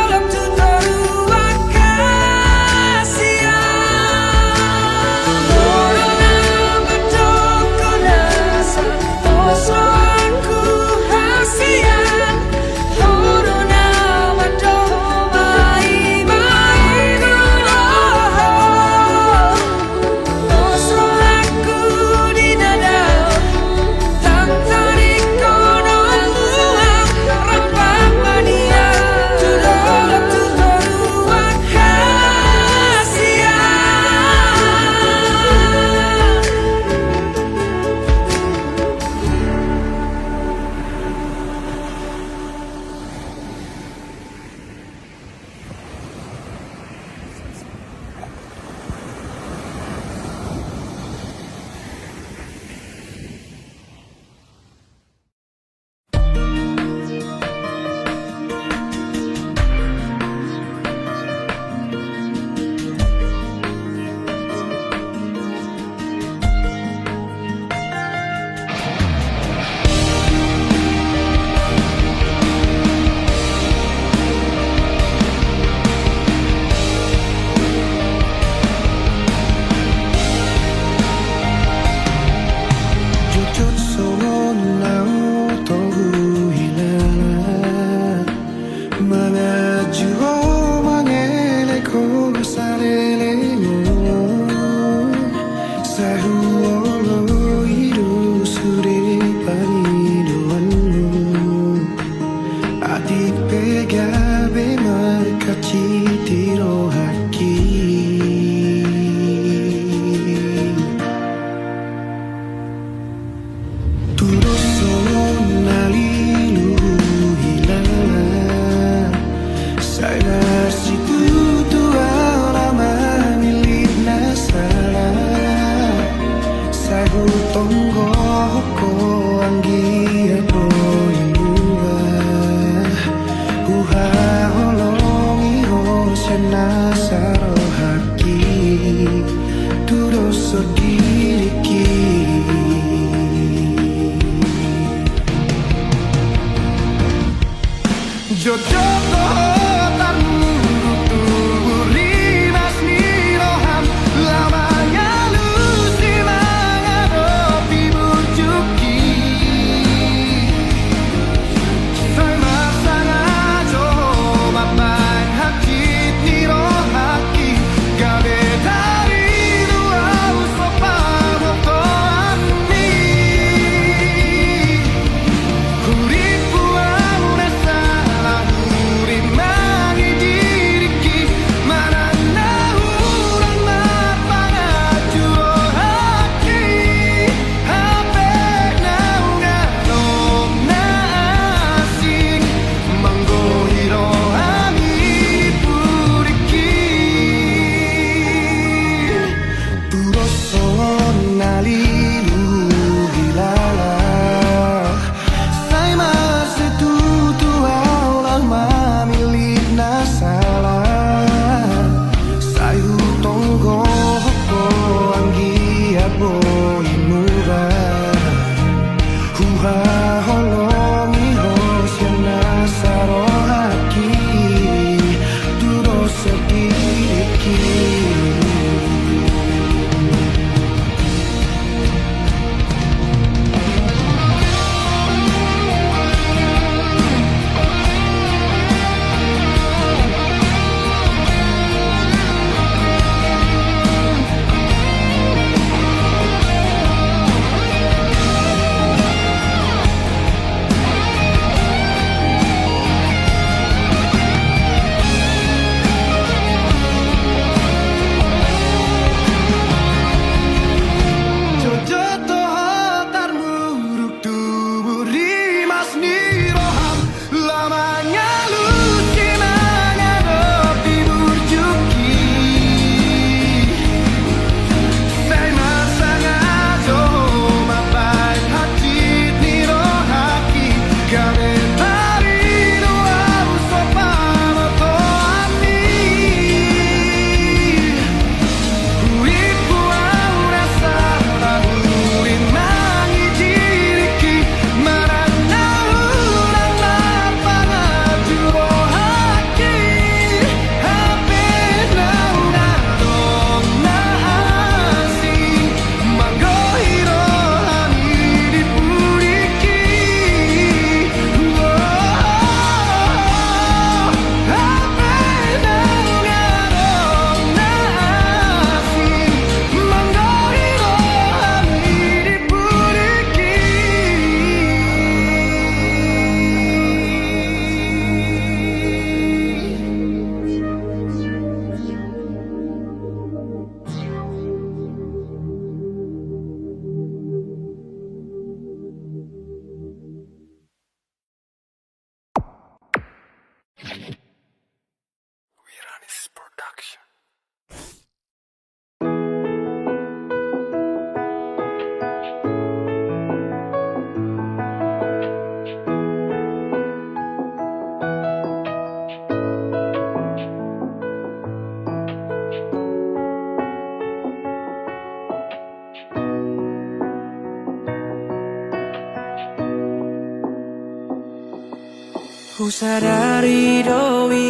Ku sadari doi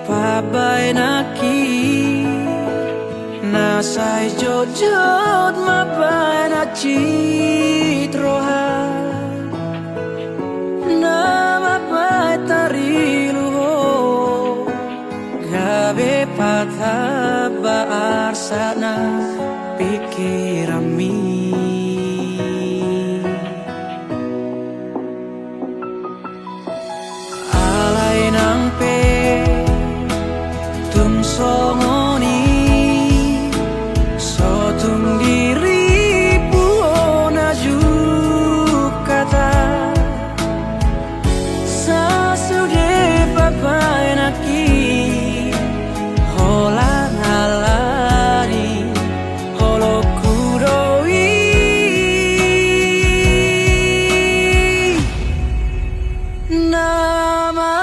pabai naki nasai jojot mabai na citroha nama bai tariluho gabe patah baar sana pikirami. Songoni sotung diri buona kata sasude papai naki hola nalari holo kudoi nama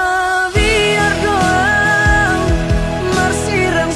biar doang marsiran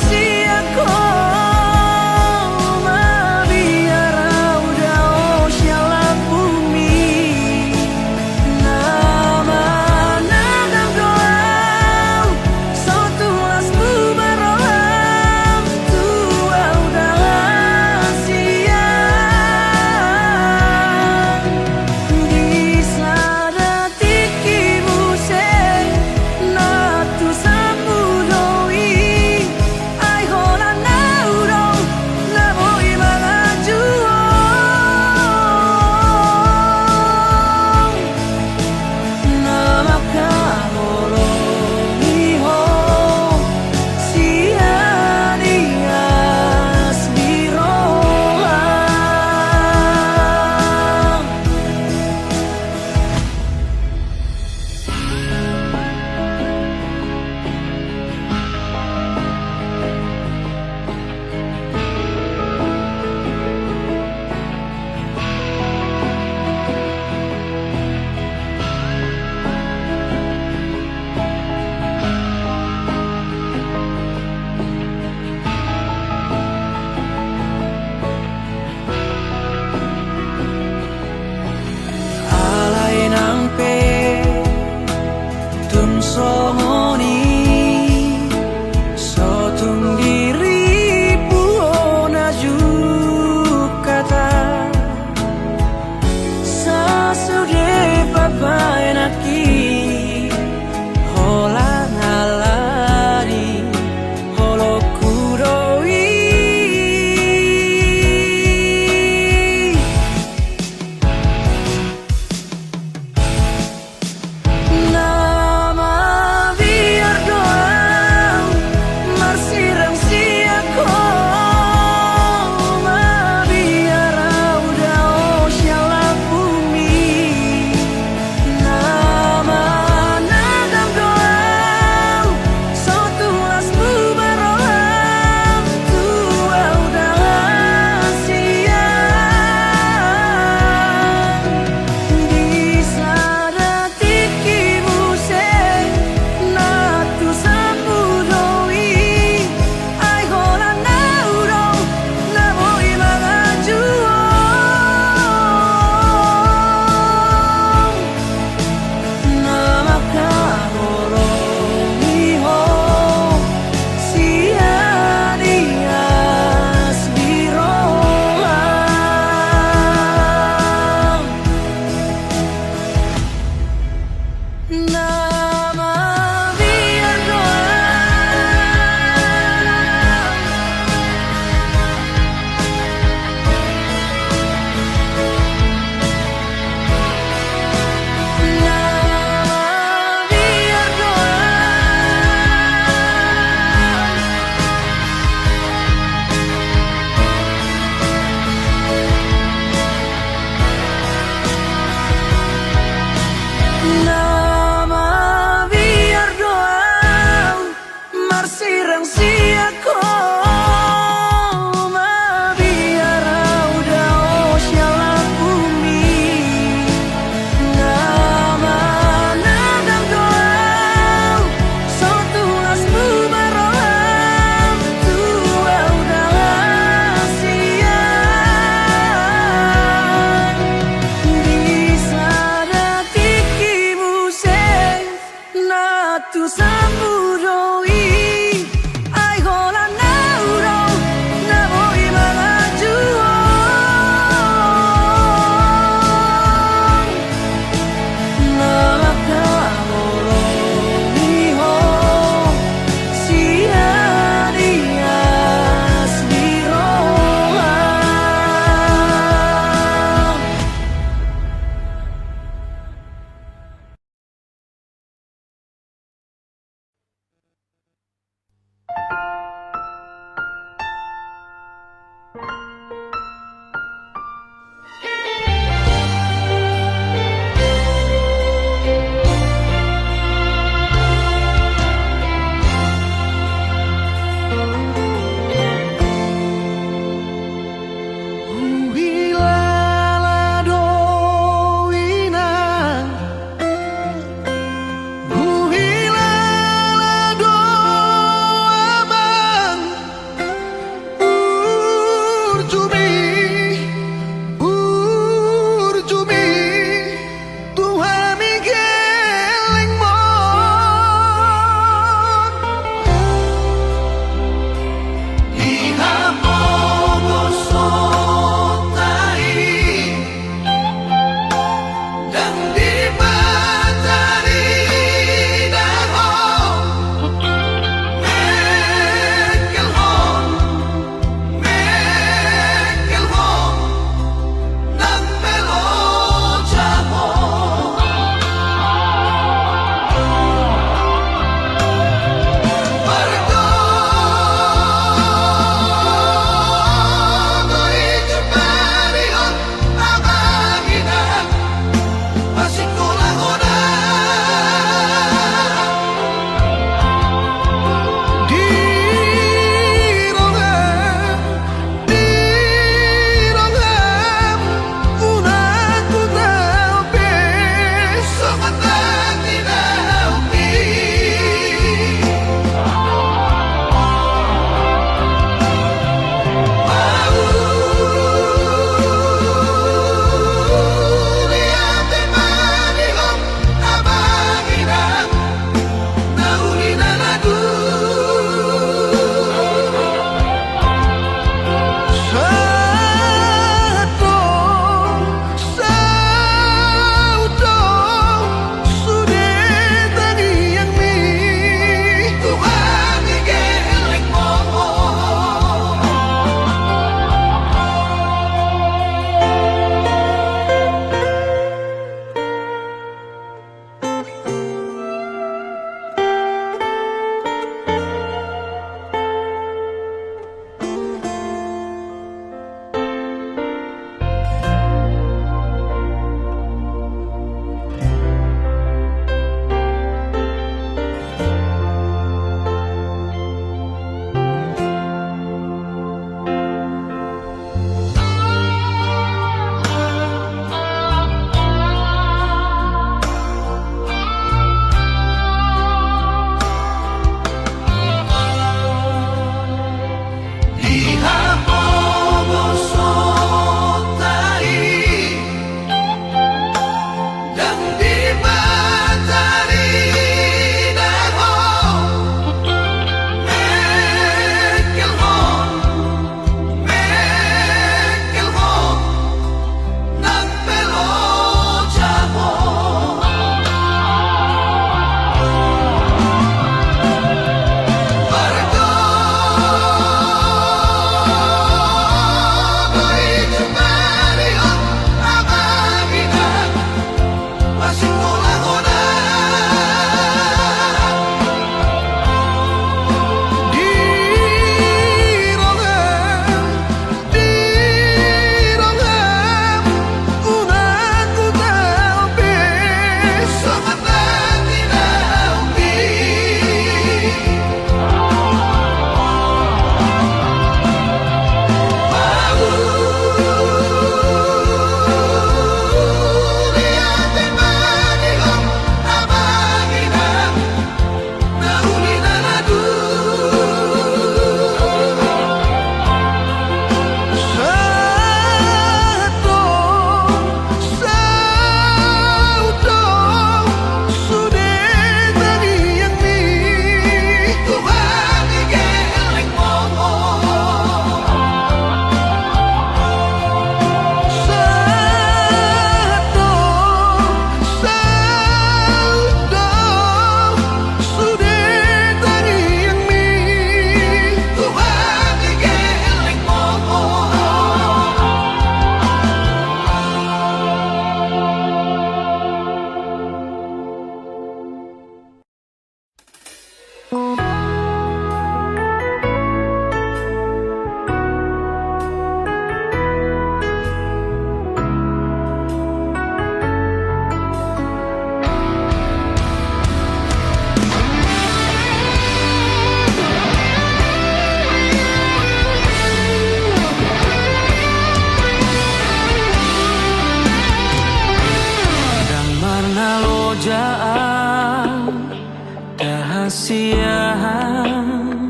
siang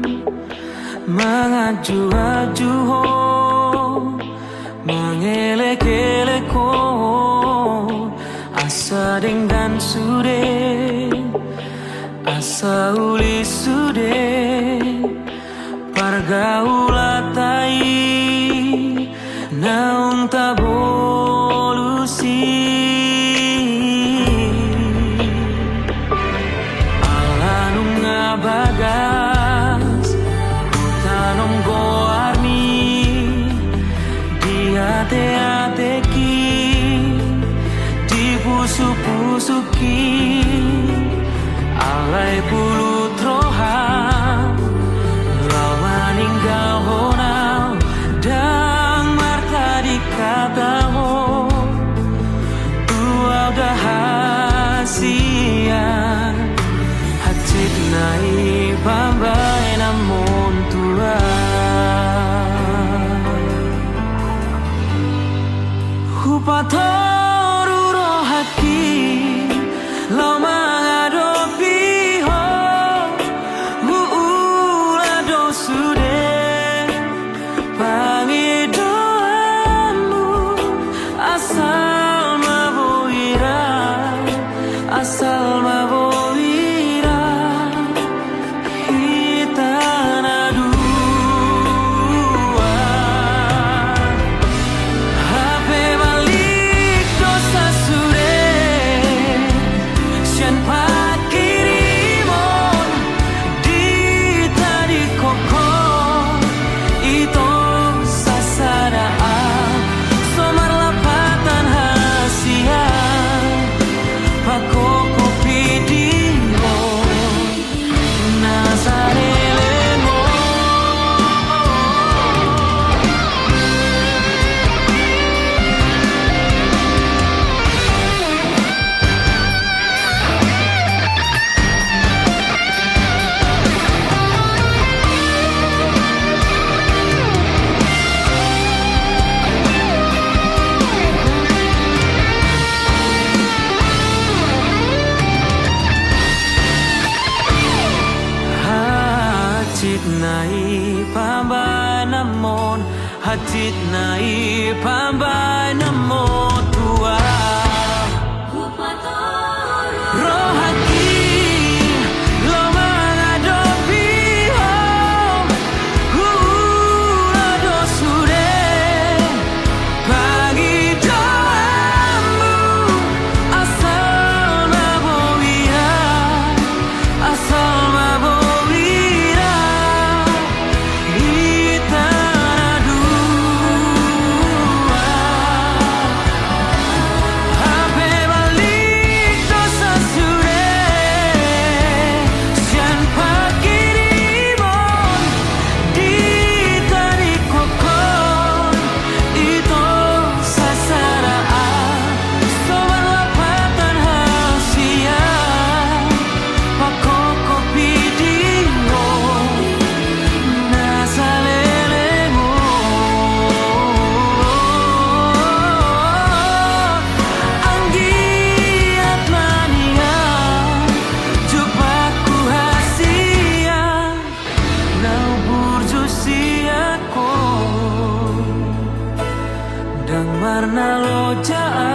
mengaju-aju ho, mengelek-elek ho, asa deng dan sude, asa uli sude, pargaulatai naung tabolusi. Alanung ngabagas utanom goarmi diate-ateki dipusu-pusuki alai pulu troha lawan inggal honau dang marta dikataho tua udah hasian hacit nai bambai namun tua hupatoru rohaki lau mengadopi ho buula dosude pangidoamu asal maboira asal maboira hitana dua HP balik dosa sure sian pakirimon di tadi koko itu sasadaan somar lapatan hasian pakoko pidimo nasarelemo. Hacit nai pambai namon hacit nai pambai namon tua rohaki lo mengadopi ho hula dosure pagi doamu asal mabowira asal mabowira hitana dua HP balik dosa sure sian pakirimon di tadi kokon itu sasaraan sobar lapatan hasian pakoko pidingo nasalelemo anggiat mania jupaku hasian nau burjusiako dang marna lojaan.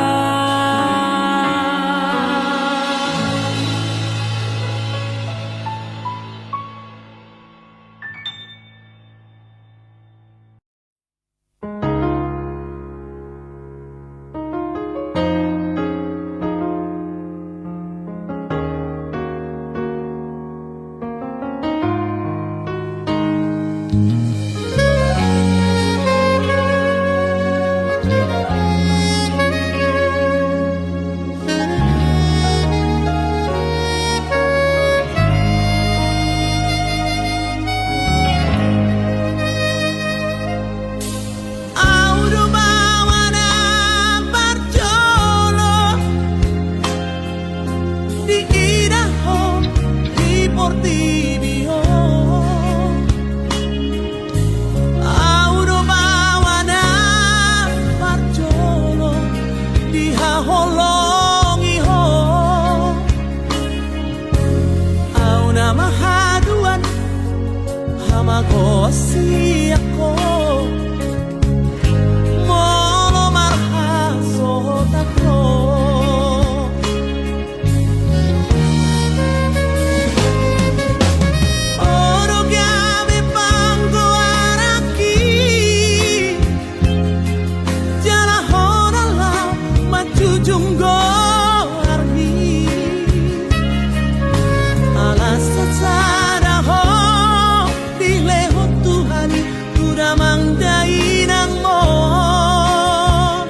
Tuhani udah mangdai nang mon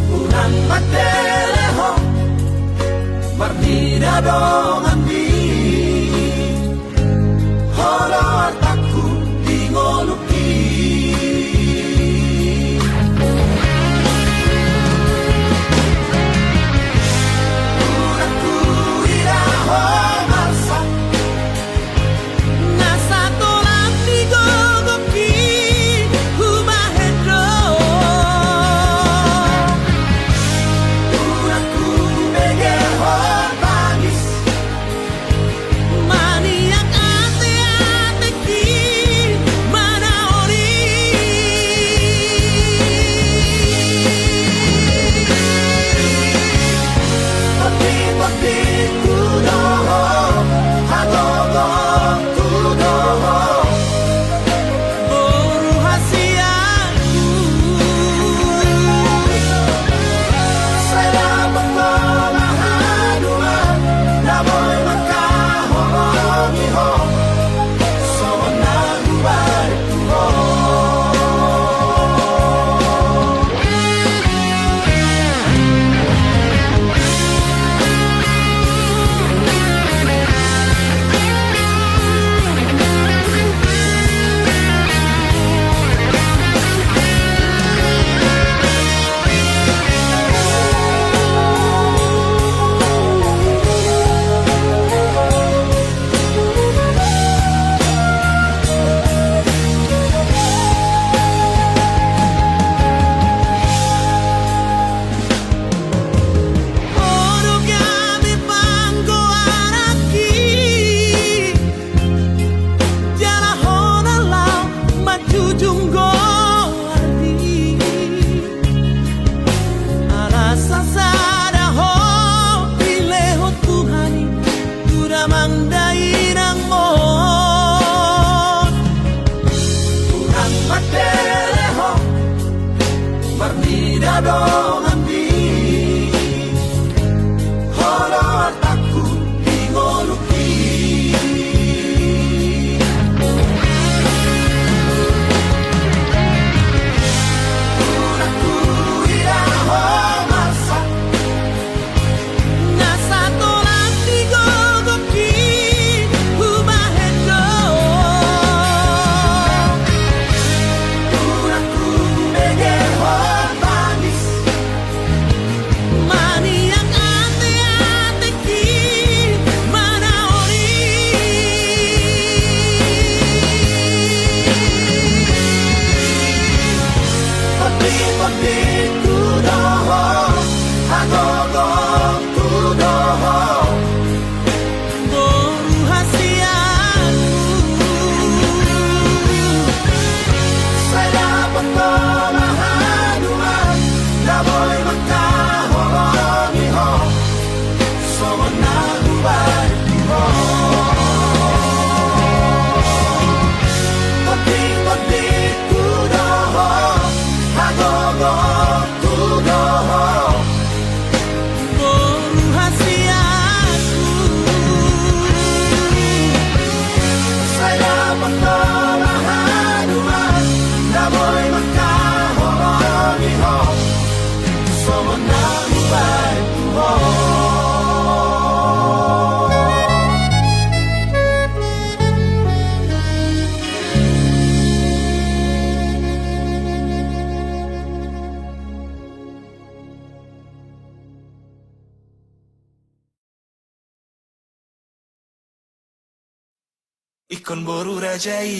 Urang mateleho Martida dong andi Holo artaku di ngoluki Urangku iraho marsa Nasa tolak di gogoki Humahendro Urangku begeho bangis Maniak ate-ateki mana ori Pati-pati kudoho Hagogo kudoho Boru hasiaku Saya pengolahanua Namoy makahongiho Sona hubarikuho Oro kami panggo araki Jara hona lau majujunggo ardi Alasa sada ho pileho Tuhani Udah mangdai nang mon Urang mateleho Martida dong andi Holo artaku di ngoluki Urangku iraho marsa Nasa tolak di gogoki Humahendro Urangku begeho bangis Maniak ate-ateki mana ori Pati-pati kudoho Hagogo kudoho Boru hasiaku Saya pengolahanua Namoy makahongiho Sona hubarikuho Pati-pati kudoho Hagogo kudoho Boru hasiaku Saya pengolahanua Namoy makahongiho Sona hubarikuho Ikon boru rajai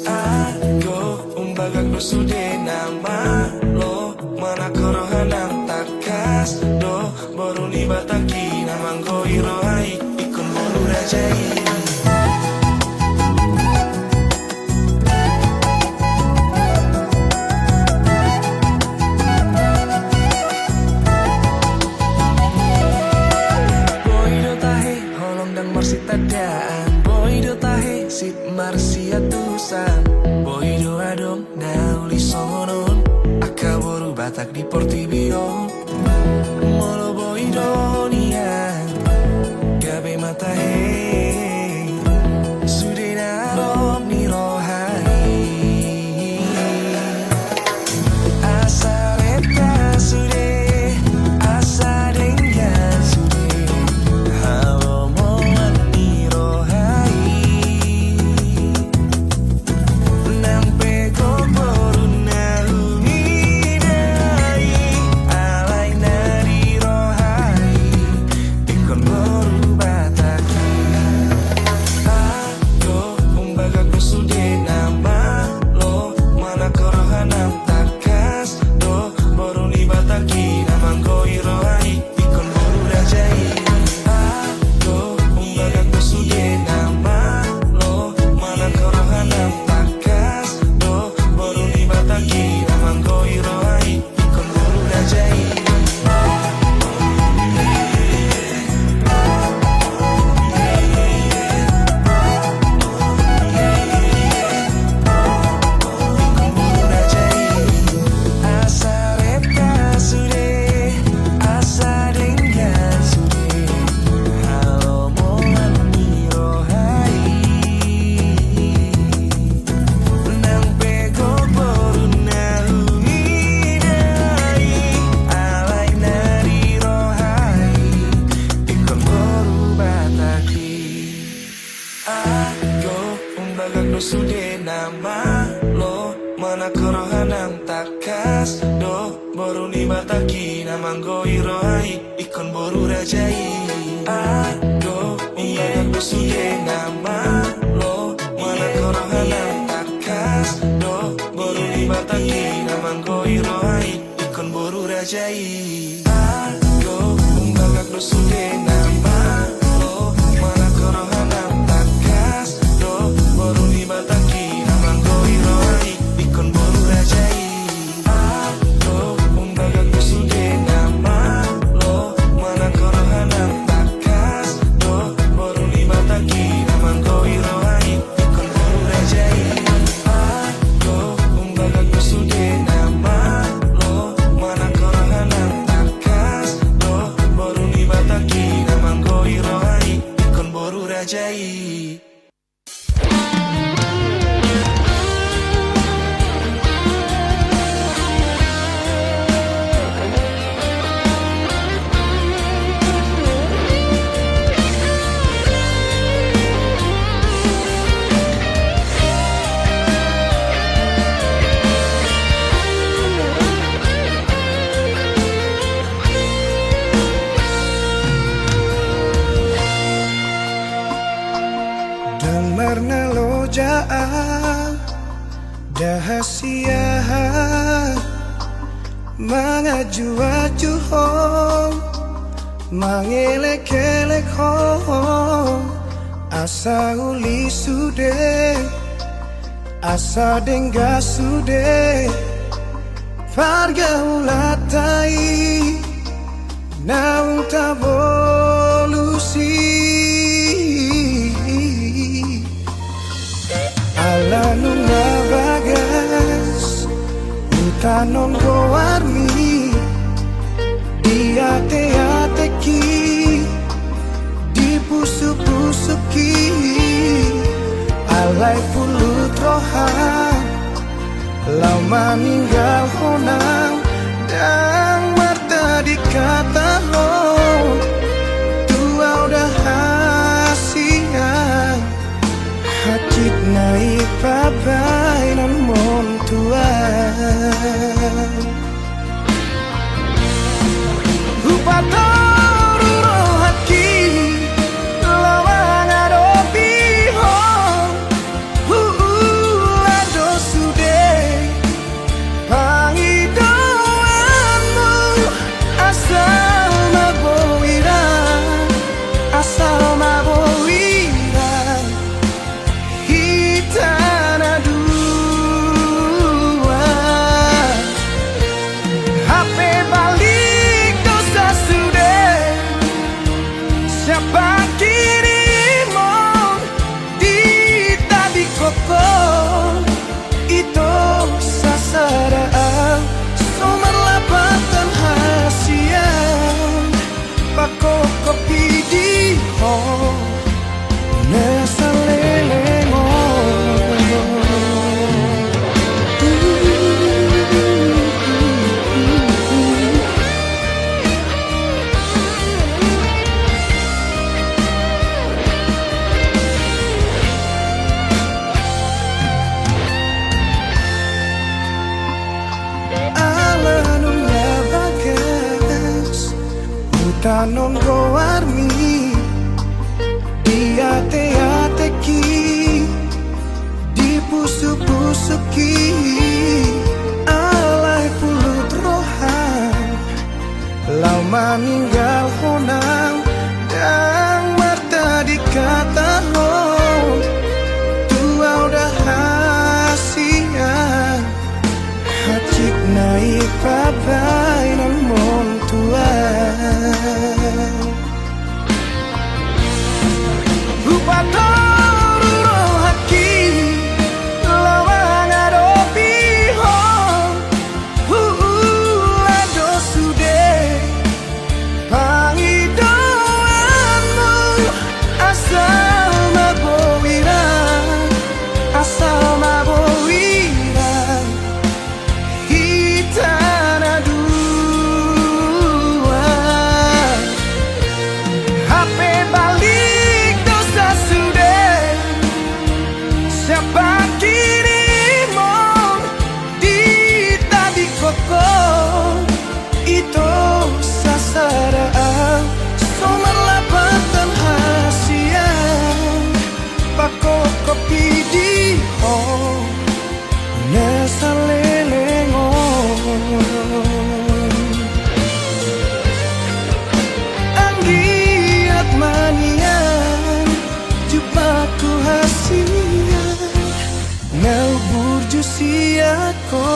Ako umbagag lo sude nama lo Mana korohanang takas do Boru ni bataki namang go irohai Ikon boru rajai Boy do adong nauli sono Batak di Portibio Molo boidonia Gabe mata hei Sudena rob ni rohani Asareta sude Asa dengan sude Halo moan ni rohai Nampe koporuna humidai Alai nari rohai Ikon boru bataki Ako umbaga kusude nama lo Mana korohanam takas do Boru ni bataki namang koi rohai Ikon boru rajai Ako umbaga kusude nama lo Mana korohanam takas do Boru ni bataki namang koi rohai Ikon boru rajai Asareta sude asa dengan sude halo moan ni rohai nang pego boruna humidai alai nari rohai ikon boru bataki Ako umbaga no sude nama lo Mana korohanam takas do Boru ni bataki namang goi rohai Ikon boru rajai Ako umbaga no sude nama lo Mana korohanam takas do Boru ni bataki namang goi rohai Ikon boru rajai Ako umbaga no sude nama lo Mana korohanam takas do Boru ni bataki namang goi rohai Ikon boru rajai Ako umbaga kusude nama lo Mana korohanam takas do Boru ni bataki namang goi rohai Ikon boru rajai Ako umbaga kusude nama lo Mana korohanam takas do Boru ni bataki namang goi rohai Ikon boru rajai Dengarna lojaan Dahasiahan Mangaju-aju hong Mangelek-elek hong Asa uli sude Asa dengga sude Farga ulatai Naung tabolusi Ala nunga bagas Utanon goarmi Diate-ateki Dipusu-pusuki Alai pulut rohang Lau maninggal honang Dan marta dikata lo Tua udah hasian Hacit naik papai namun tuan Upatoru rohaki Lawang adopi hong Ado sude Pangidoanmu Asal mabo tanongo warmi diate-ateki dipusu-pusuki alai pulut rohan lau maninggal honang dan marta dikata ho tua udah hasian hacik naik papai namun tua Bupatoru rohaki lawang adopi ho lado sude pangidoanmu asal mabowira hitana dua HP balik dosa sudah siapa kirimu di tadi koko itu sasaraan somerlapatan hasian pako kopi di ho nesalelengon anggiat manian jupaku hasian nau burju siako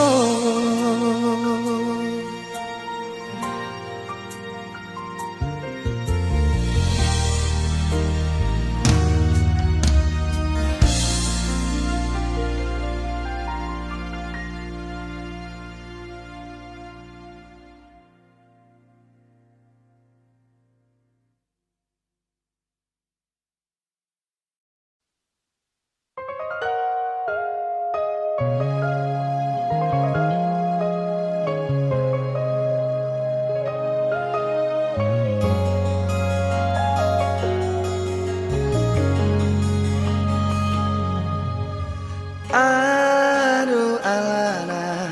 Aduh alana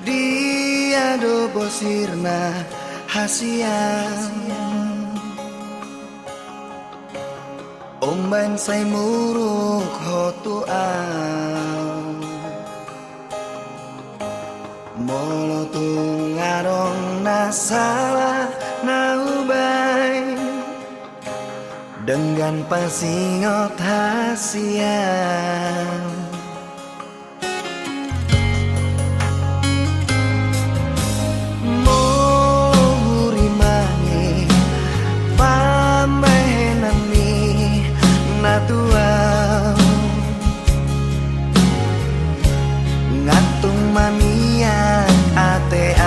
dia do bosirna hasian omban say muruk hotuan molotung ngarong nasalah naubay dengan pasingot hasian ngatung manian ate-ateki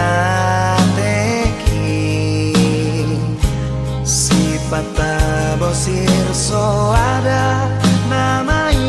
si pata bosir so ada namai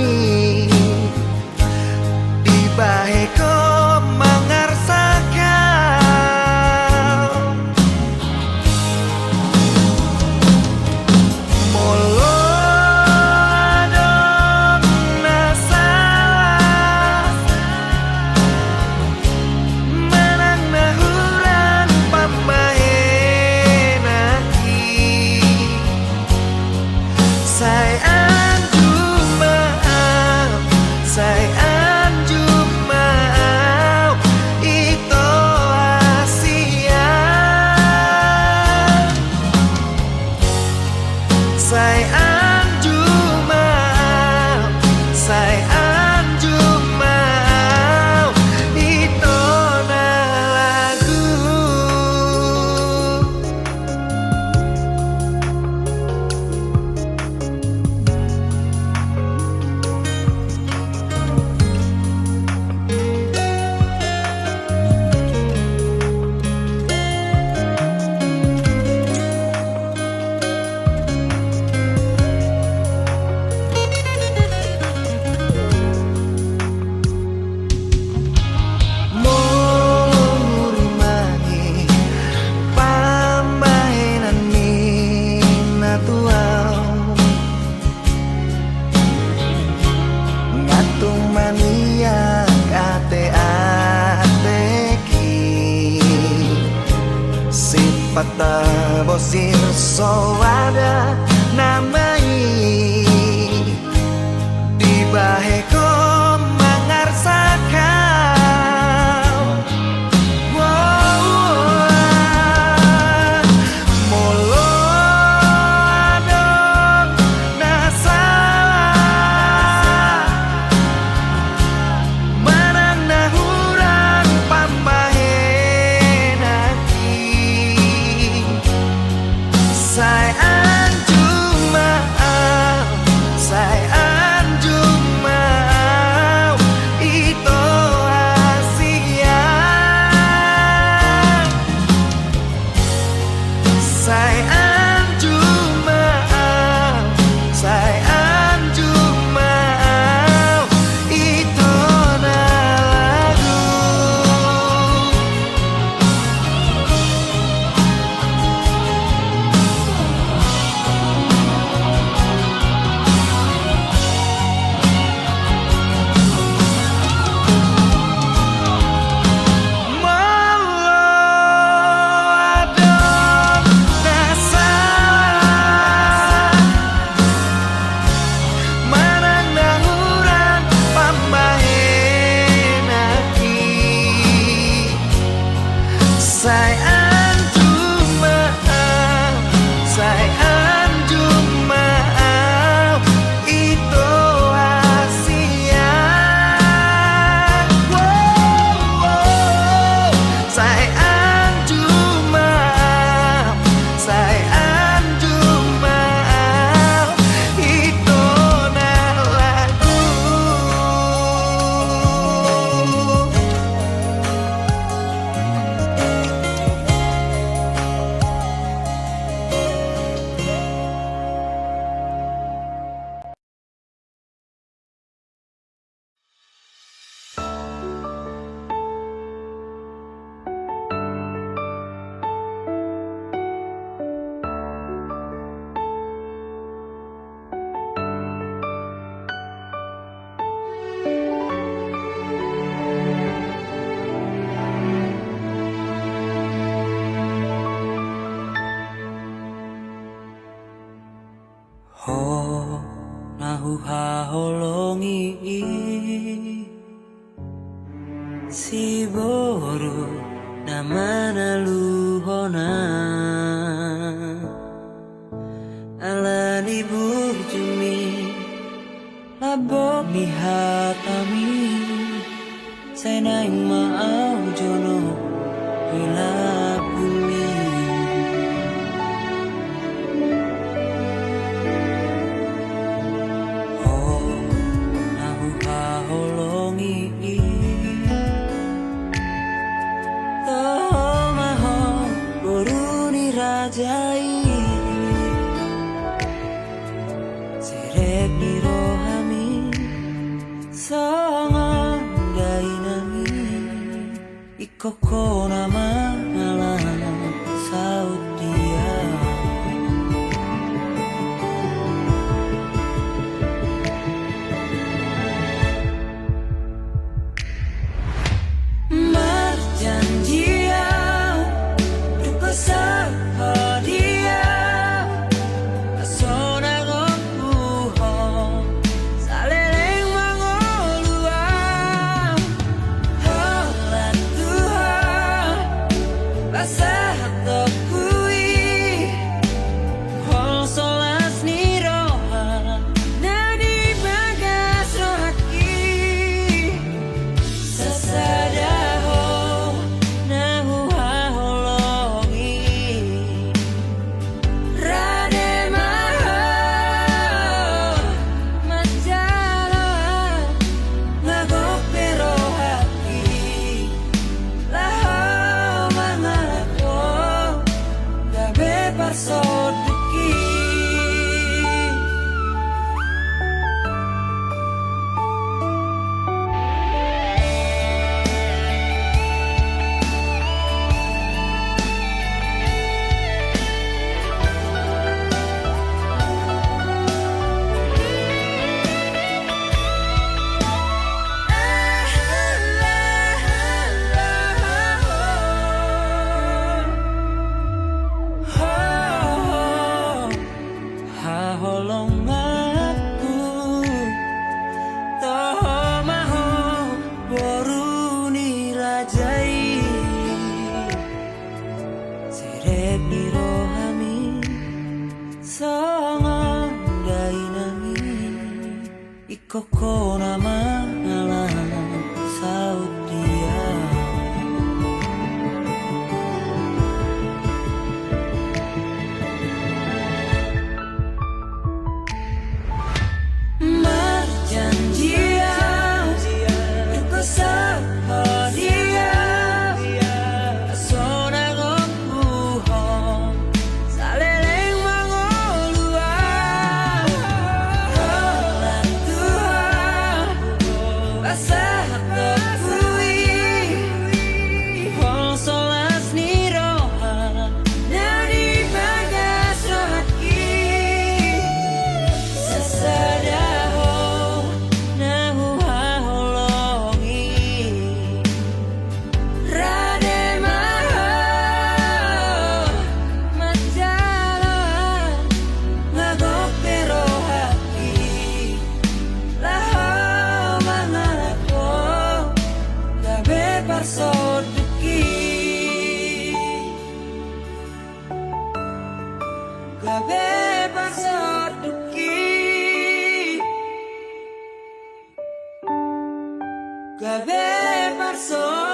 pata bosir so ada namai di baheko mangarsakau molo adong nasa manang nahurang pambahenaki sayang Jumaau ito Asia sayang Jumaau ito na lagu sayang Jumaau itu Asia sayang Jumaau itu na lagu Ho nahu haholongi si boru namana luhona alani bujumi labok ni hatami senai maau jono hila bumi Rajai Sirek ni rohami Songo dainami Ikoko nama alam Saud dia Marjanjian Duko sahadia Asona gompuho Saleleng mangoluan Holat Tuhan Basah toku Koko nama saut dia. Perjanjian Koko sapa dia. Sona gopuho saleleng mangoluan. Holan Tuhan basah tepui. Pol solas niroha dari bagas rohaki. Sesadaho nahu haholongi. Raden Maha Majalawan ngagope rohaki. Laho mangalapo gabe parsoduki. Gabe parsoduki. Gabe parsoduki.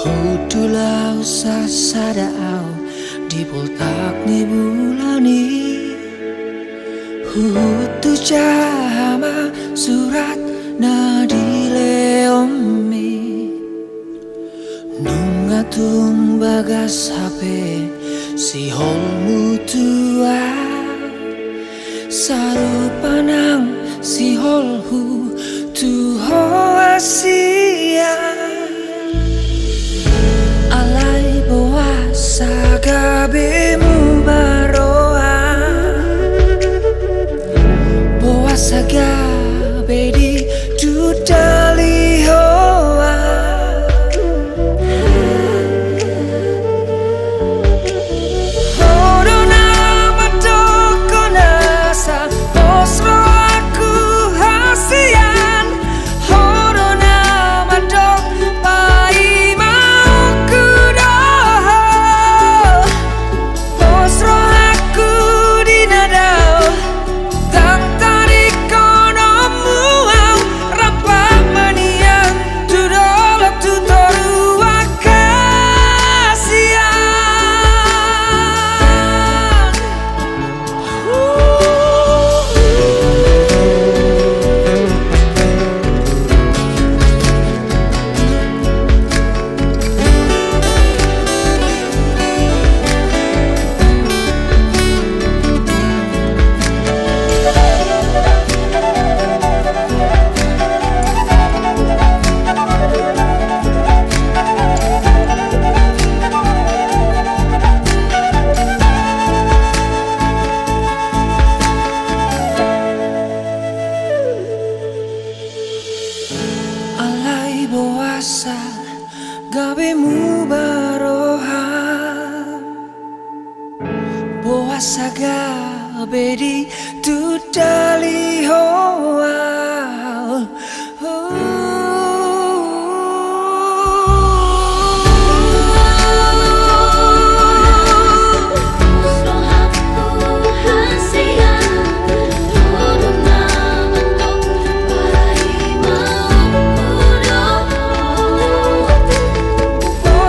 Hudulau sasadao di poltak ni bulani. Hutu jama surat nadile ommi. Nungatung bagas HP si holmu tua. Sarupanang si holhu tuho asia. Alai boasa gabemu baroa. Boasa gabe di dudali hoa. Hodona matoko nasa osro aku hasian. Hodona matok pai mauku doho. Osro aku dinadau tang tarik konomu au rapak manian tudolok tutoru akasian. Alai boasa gabemu baroha. Boasa gabe di tudali hoa.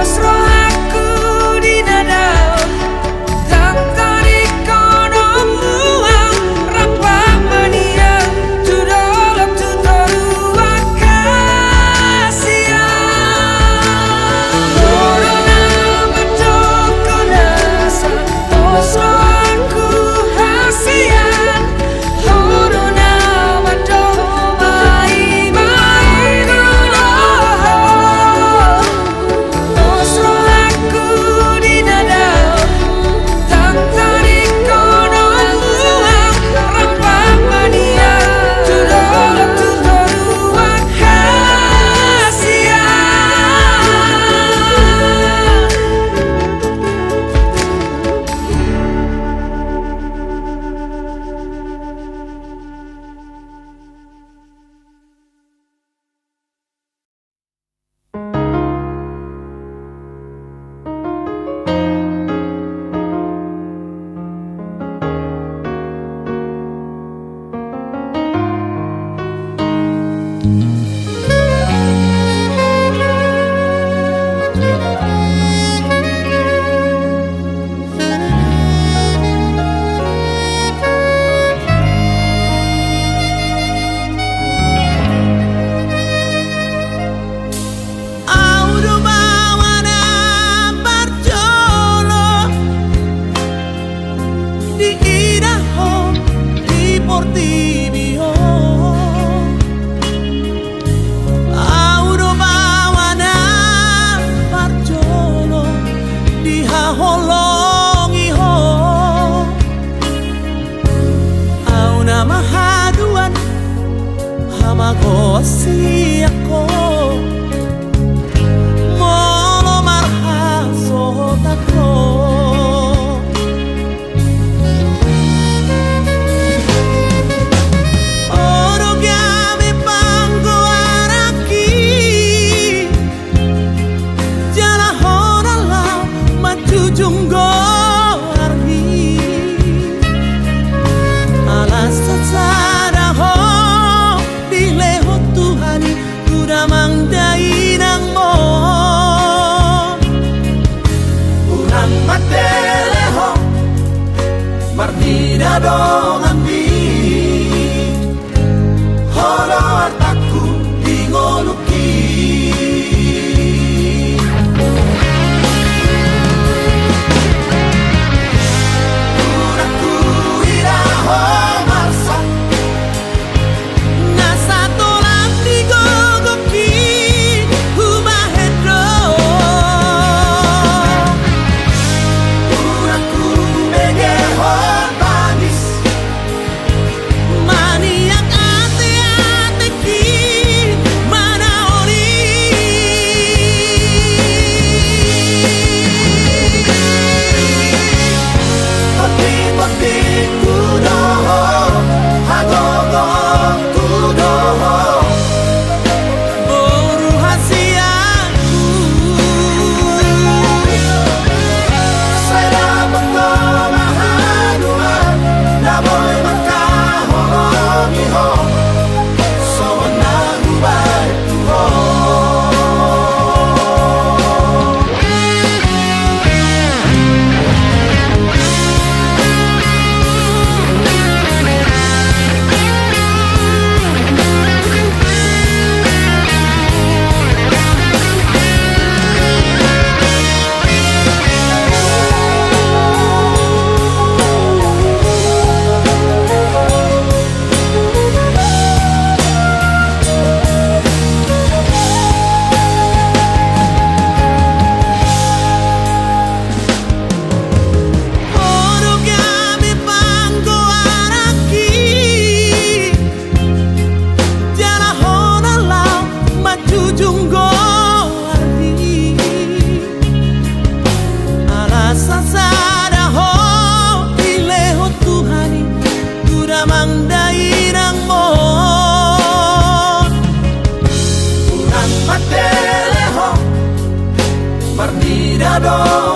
Osro aku dinadau tang tarik konomu au rapak manian tudolok Ramadan